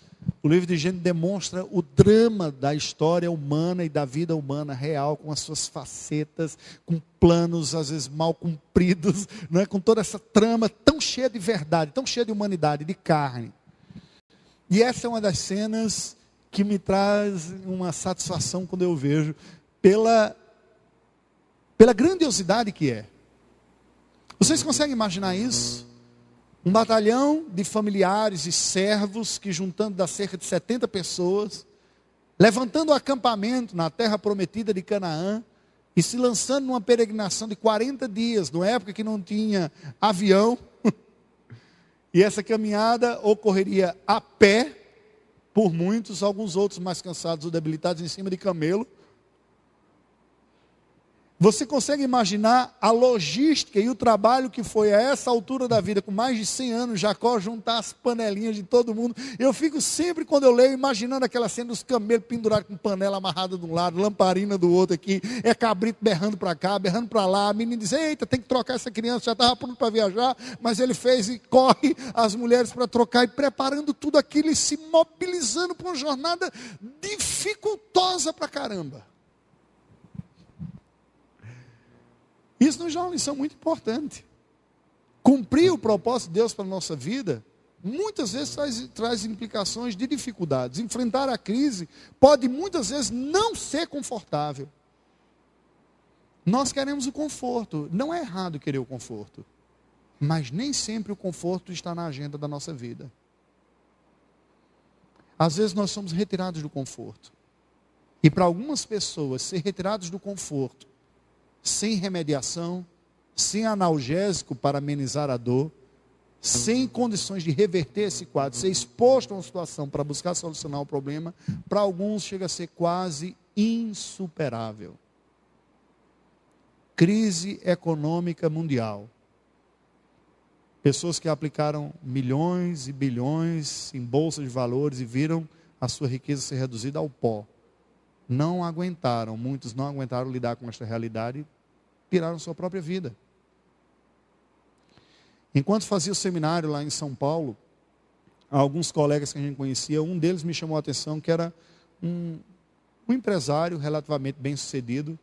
o livro de Gênesis demonstra o drama da história humana e da vida humana real, com as suas facetas, com planos às vezes mal cumpridos, não é? Com toda essa trama tão cheia de verdade, tão cheia de humanidade, de carne. E essa é uma das cenas que me traz uma satisfação quando eu vejo, pela grandiosidade que é. Vocês conseguem imaginar isso? Um batalhão de familiares e servos que, juntando dá cerca de 70 pessoas, levantando o acampamento na terra prometida de Canaã e se lançando numa peregrinação de 40 dias, numa época que não tinha avião. E essa caminhada ocorreria a pé, por muitos, alguns outros mais cansados ou debilitados, em cima de camelo. Você consegue imaginar a logística e o trabalho que foi a essa altura da vida, com mais de 100 anos, Jacó juntar as panelinhas de todo mundo? Eu fico sempre, quando eu leio, imaginando aquela cena dos camelos pendurados com panela amarrada de um lado, lamparina do outro aqui, é cabrito berrando para cá, berrando para lá, a menina diz, eita, tem que trocar essa criança, já estava pronto para viajar, mas ele fez e corre as mulheres para trocar, e preparando tudo aquilo e se mobilizando para uma jornada dificultosa para caramba. Isso nos dá uma lição muito importante. Cumprir o propósito de Deus para a nossa vida, muitas vezes traz implicações de dificuldades. Enfrentar a crise pode muitas vezes não ser confortável. Nós queremos o conforto. Não é errado querer o conforto. Mas nem sempre o conforto está na agenda da nossa vida. Às vezes nós somos retirados do conforto. E para algumas pessoas, ser retirados do conforto, sem remediação, sem analgésico para amenizar a dor, sem condições de reverter esse quadro, ser exposto a uma situação para buscar solucionar o problema, para alguns chega a ser quase insuperável. Crise econômica mundial. Pessoas que aplicaram milhões e bilhões em bolsa de valores e viram a sua riqueza ser reduzida ao pó. Não aguentaram, muitos não aguentaram lidar com esta realidade e tiraram sua própria vida. Enquanto fazia o seminário lá em São Paulo, alguns colegas que a gente conhecia, um deles me chamou a atenção, que era um empresário relativamente bem sucedido.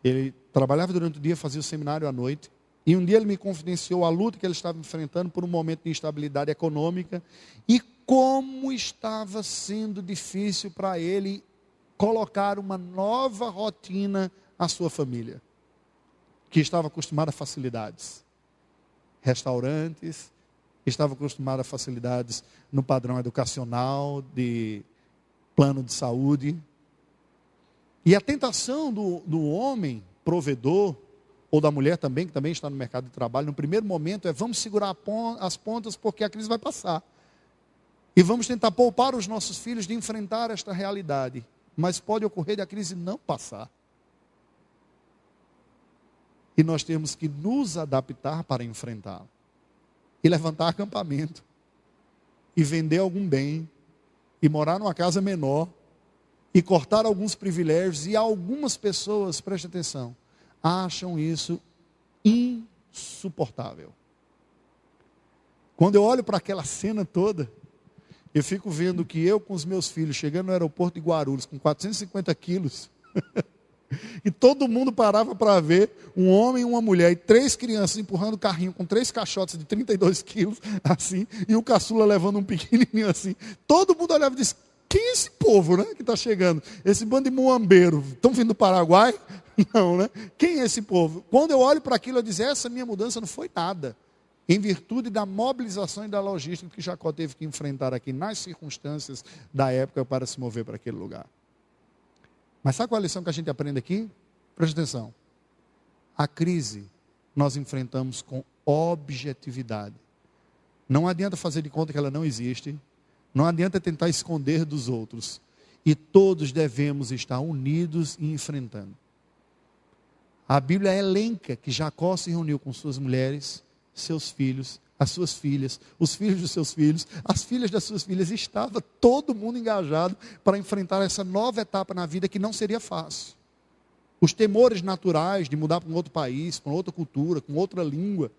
Ele trabalhava durante o dia, fazia o seminário à noite. E um dia ele me confidenciou a luta que ele estava enfrentando por um momento de instabilidade econômica e como estava sendo difícil para ele colocar uma nova rotina à sua família, que estava acostumada a facilidades. Restaurantes, estava acostumada a facilidades no padrão educacional, de plano de saúde. E a tentação do homem provedor, ou da mulher também, que também está no mercado de trabalho, no primeiro momento é: vamos segurar as pontas porque a crise vai passar. E vamos tentar poupar os nossos filhos de enfrentar esta realidade. Mas pode ocorrer de a crise não passar. E nós temos que nos adaptar para enfrentá-la. E levantar acampamento. E vender algum bem. E morar numa casa menor. E cortar alguns privilégios. E algumas pessoas, preste atenção, acham isso insuportável. Quando eu olho para aquela cena toda, eu fico vendo que eu com os meus filhos, chegando no aeroporto de Guarulhos, com 450 quilos, e todo mundo parava para ver um homem e uma mulher, e 3 crianças empurrando o carrinho com 3 caixotes de 32 quilos, assim, e o caçula levando um pequenininho assim. Todo mundo olhava e disse: quem é esse povo, né, que está chegando? Esse bando de muambeiro, estão vindo do Paraguai? Não, né? Quem é esse povo? Quando eu olho para aquilo, eu digo: essa minha mudança não foi nada, em virtude da mobilização e da logística que Jacó teve que enfrentar aqui, nas circunstâncias da época, para se mover para aquele lugar. Mas sabe qual é a lição que a gente aprende aqui? Presta atenção. A crise nós enfrentamos com objetividade. Não adianta fazer de conta que ela não existe. Não adianta tentar esconder dos outros. E todos devemos estar unidos e enfrentando. A Bíblia elenca que Jacó se reuniu com suas mulheres, seus filhos, as suas filhas, os filhos dos seus filhos, as filhas das suas filhas. Estava todo mundo engajado para enfrentar essa nova etapa na vida que não seria fácil. Os temores naturais de mudar para um outro país, para outra cultura, com outra língua,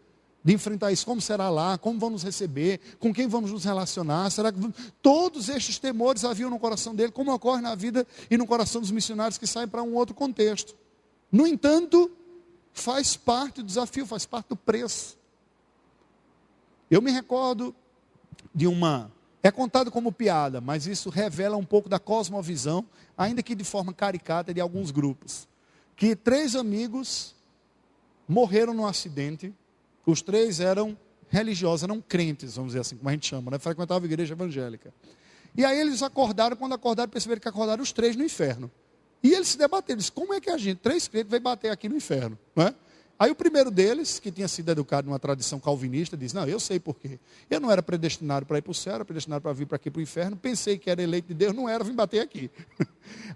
de enfrentar isso: como será lá, como vamos nos receber, com quem vamos nos relacionar, será que todos estes temores haviam no coração dele, como ocorre na vida e no coração dos missionários que saem para um outro contexto. No entanto, faz parte do desafio, faz parte do preço. Eu me recordo de é contado como piada, mas isso revela um pouco da cosmovisão, ainda que de forma caricata, de alguns grupos. Que 3 amigos morreram num acidente. Os 3 eram religiosos, eram crentes, vamos dizer assim, como a gente chama, né? Frequentavam a igreja evangélica. E aí eles acordaram, quando acordaram, perceberam que acordaram os 3 no inferno. E eles se debateram, disse: como é que a gente, 3 crentes, vai bater aqui no inferno, não é? Aí o primeiro deles, que tinha sido educado numa tradição calvinista, disse: não, eu sei por quê. Eu não era predestinado para ir para o céu, era predestinado para vir para aqui para o inferno. Pensei que era eleito de Deus, não era, vim bater aqui.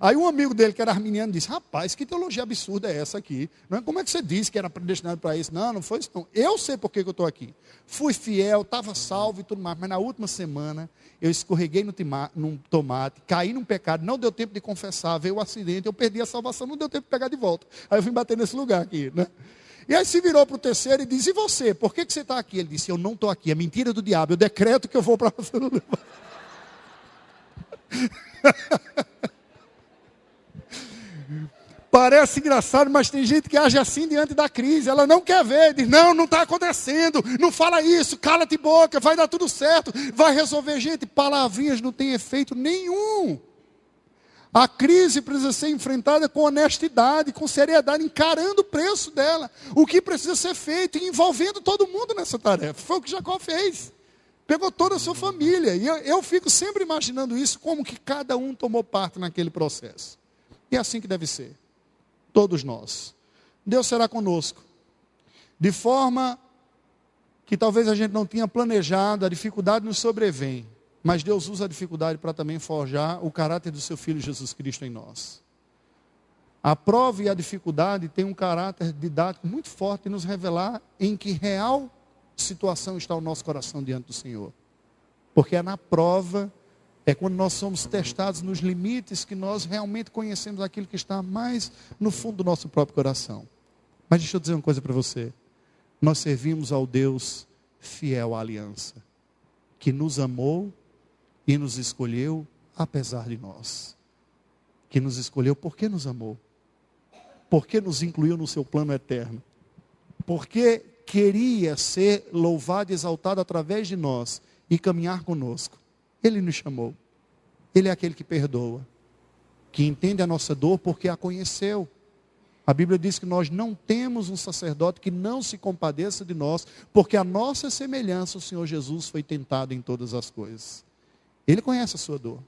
Aí um amigo dele, que era arminiano, disse: rapaz, que teologia absurda é essa aqui? Não é? Como é que você disse que era predestinado para isso? Não, não foi isso não. Eu sei por que eu estou aqui. Fui fiel, estava salvo e tudo mais, mas na última semana eu escorreguei num tomate, caí num pecado, não deu tempo de confessar, veio o acidente, eu perdi a salvação, não deu tempo de pegar de volta. Aí eu vim bater nesse lugar aqui, né? E aí se virou para o terceiro e disse: e você, por que você está aqui? Ele disse: eu não estou aqui, é mentira do diabo, eu decreto que eu vou para você. Parece engraçado, mas tem gente que age assim diante da crise. Ela não quer ver, diz: não, não está acontecendo, não fala isso, cala-te boca, vai dar tudo certo, vai resolver. Gente, palavrinhas não têm efeito nenhum. A crise precisa ser enfrentada com honestidade, com seriedade, encarando o preço dela, o que precisa ser feito e envolvendo todo mundo nessa tarefa. Foi o que Jacó fez. Pegou toda a sua família. E eu fico sempre imaginando isso, como que cada um tomou parte naquele processo. E é assim que deve ser. Todos nós. Deus será conosco. De forma que talvez a gente não tenha planejado, a dificuldade nos sobrevém. Mas Deus usa a dificuldade para também forjar o caráter do seu Filho Jesus Cristo em nós. A prova e a dificuldade têm um caráter didático muito forte em nos revelar em que real situação está o nosso coração diante do Senhor. Porque é na prova, é quando nós somos testados nos limites que nós realmente conhecemos aquilo que está mais no fundo do nosso próprio coração. Mas deixa eu dizer uma coisa para você. Nós servimos ao Deus fiel à aliança, que nos amou e nos escolheu apesar de nós. Que nos escolheu porque nos amou. Porque nos incluiu no seu plano eterno. Porque queria ser louvado e exaltado através de nós e caminhar conosco. Ele nos chamou. Ele é aquele que perdoa, que entende a nossa dor porque a conheceu. A Bíblia diz que nós não temos um sacerdote que não se compadeça de nós, porque a nossa semelhança, o Senhor Jesus, foi tentado em todas as coisas. Ele conhece a sua dor.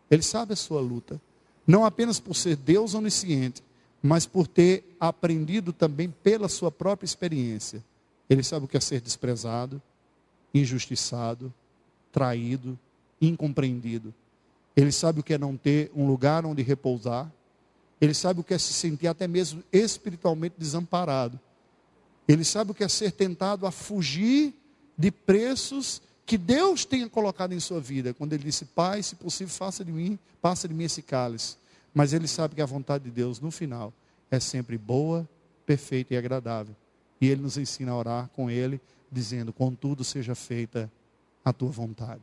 Ele sabe a sua luta. Não apenas por ser Deus onisciente, mas por ter aprendido também pela sua própria experiência. Ele sabe o que é ser desprezado, injustiçado, traído, incompreendido. Ele sabe o que é não ter um lugar onde repousar. Ele sabe o que é se sentir até mesmo espiritualmente desamparado. Ele sabe o que é ser tentado a fugir de preços que Deus tenha colocado em sua vida. Quando ele disse: Pai, se possível, passa de mim esse cálice. Mas ele sabe que a vontade de Deus, no final, é sempre boa, perfeita e agradável. E ele nos ensina a orar com ele, dizendo: contudo seja feita a tua vontade.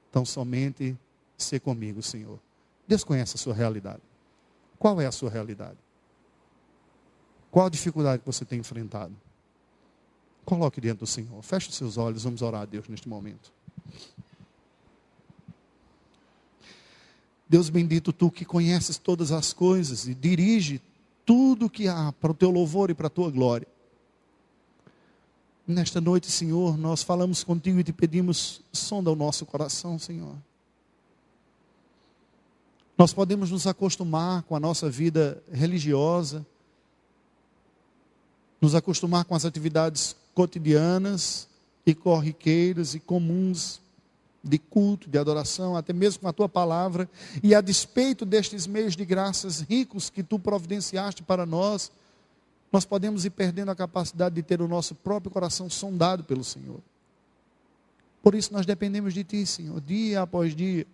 Então somente ser comigo, Senhor. Deus conhece a sua realidade. Qual é a sua realidade? Qual a dificuldade que você tem enfrentado? Coloque diante do Senhor. Feche os seus olhos, vamos orar a Deus neste momento. Deus bendito, Tu que conheces todas as coisas e dirige tudo que há para o Teu louvor e para a Tua glória. Nesta noite, Senhor, nós falamos contigo e te pedimos: sonda o nosso coração, Senhor. Nós podemos nos acostumar com a nossa vida religiosa, nos acostumar com as atividades cotidianas e corriqueiras e comuns de culto, de adoração, até mesmo com a Tua palavra, e a despeito destes meios de graças ricos que Tu providenciaste para nós, nós podemos ir perdendo a capacidade de ter o nosso próprio coração sondado pelo Senhor. Por isso nós dependemos de Ti, Senhor, dia após dia.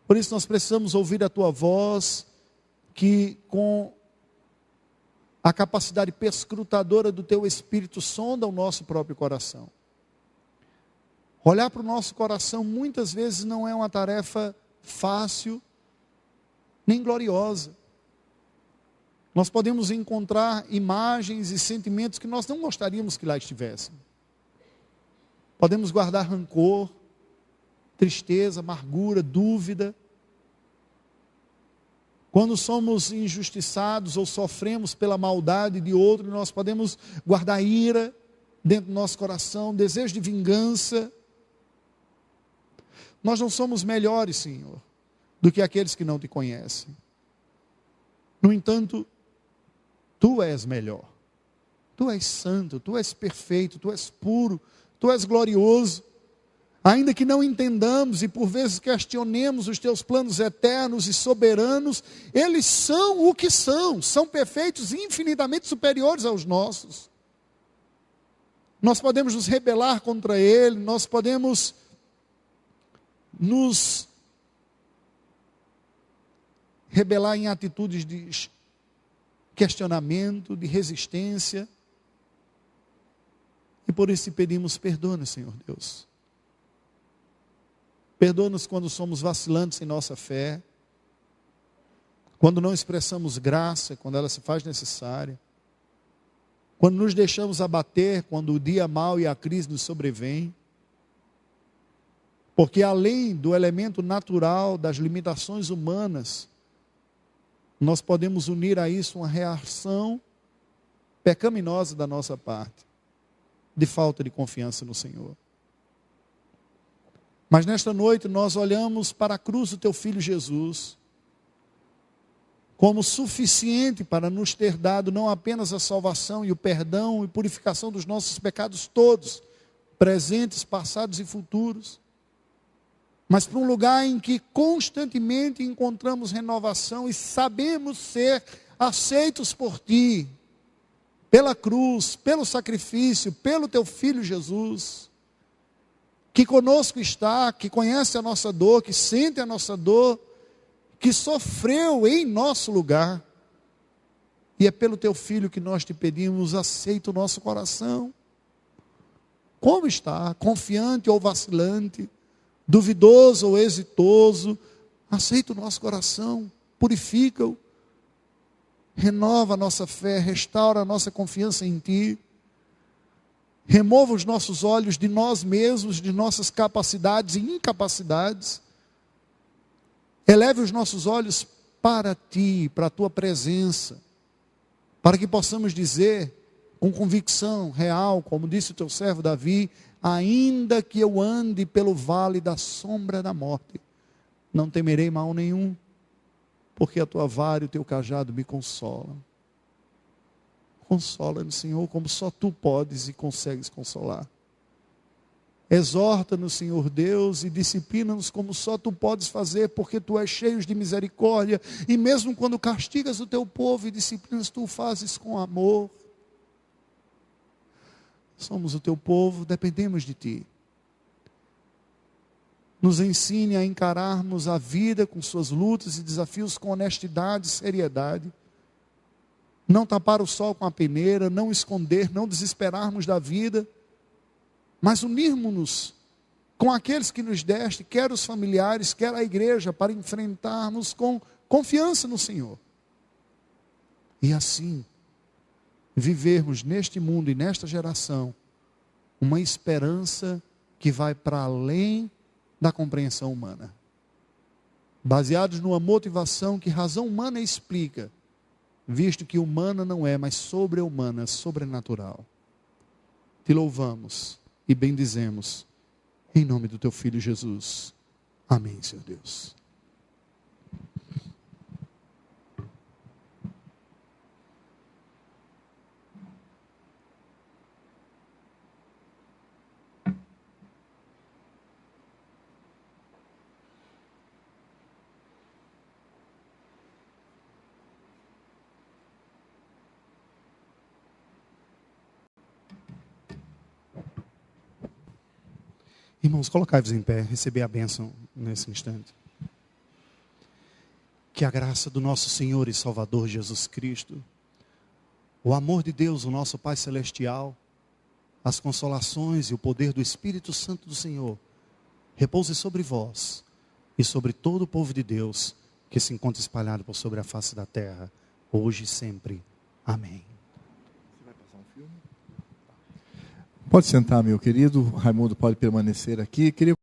Por isso nós precisamos ouvir a Tua voz, que com a capacidade perscrutadora do Teu Espírito sonda o nosso próprio coração. Olhar para o nosso coração muitas vezes não é uma tarefa fácil, nem gloriosa. Nós podemos encontrar imagens e sentimentos que nós não gostaríamos que lá estivessem. Podemos guardar rancor, tristeza, amargura, dúvida. Quando somos injustiçados ou sofremos pela maldade de outro, nós podemos guardar ira dentro do nosso coração, desejo de vingança. Nós não somos melhores, Senhor, do que aqueles que não Te conhecem. No entanto, Tu és melhor. Tu és santo, Tu és perfeito, Tu és puro, Tu és glorioso. Ainda que não entendamos e por vezes questionemos os Teus planos eternos e soberanos, eles são o que são perfeitos e infinitamente superiores aos nossos. Nós podemos nos rebelar contra Ele, nós podemos nos rebelar em atitudes de questionamento, de resistência, e por isso te pedimos: perdoa-nos, Senhor Deus. Perdoa-nos quando somos vacilantes em nossa fé, quando não expressamos graça, quando ela se faz necessária, quando nos deixamos abater, quando o dia mau e a crise nos sobrevêm. Porque além do elemento natural das limitações humanas, nós podemos unir a isso uma reação pecaminosa da nossa parte, de falta de confiança no Senhor. Mas nesta noite nós olhamos para a cruz do Teu Filho Jesus, como suficiente para nos ter dado não apenas a salvação e o perdão e purificação dos nossos pecados todos, presentes, passados e futuros, mas para um lugar em que constantemente encontramos renovação e sabemos ser aceitos por Ti, pela cruz, pelo sacrifício, pelo teu Filho Jesus, que conosco está, que conhece a nossa dor, que sente a nossa dor, que sofreu em nosso lugar. E é pelo teu Filho que nós te pedimos, aceita o nosso coração. Como está? Confiante ou vacilante? Duvidoso ou exitoso? Aceita o nosso coração, purifica-o. Renova a nossa fé, restaura a nossa confiança em Ti. Remova os nossos olhos de nós mesmos, de nossas capacidades e incapacidades. Eleve os nossos olhos para Ti, para a Tua presença, para que possamos dizer com convicção real, como disse o Teu servo Davi: ainda que eu ande pelo vale da sombra da morte, não temerei mal nenhum, porque a Tua vara e o Teu cajado me consolam. Consola-nos, Senhor, como só Tu podes e consegues consolar. Exorta-nos, Senhor Deus, e disciplina-nos como só Tu podes fazer, porque Tu és cheio de misericórdia, e mesmo quando castigas o Teu povo e disciplinas, Tu o fazes com amor. Somos o Teu povo, dependemos de Ti. Nos ensine a encararmos a vida com suas lutas e desafios com honestidade e seriedade. Não tapar o sol com a peneira, não esconder, não desesperarmos da vida, mas unirmos-nos com aqueles que nos deste, quer os familiares, quer a igreja, para enfrentarmos com confiança no Senhor. E assim, vivermos neste mundo e nesta geração, uma esperança que vai para além da compreensão humana. Baseados numa motivação que razão humana explica, visto que humana não é, mas sobre-humana, sobrenatural. Te louvamos e bendizemos, em nome do Teu Filho Jesus. Amém, Senhor Deus. Irmãos, colocai-vos em pé, receber a bênção nesse instante. Que a graça do nosso Senhor e Salvador Jesus Cristo, o amor de Deus, o nosso Pai Celestial, as consolações e o poder do Espírito Santo do Senhor, repouse sobre vós e sobre todo o povo de Deus que se encontra espalhado por sobre a face da terra, hoje e sempre. Amém. Pode sentar, meu querido. Raimundo pode permanecer aqui. Queria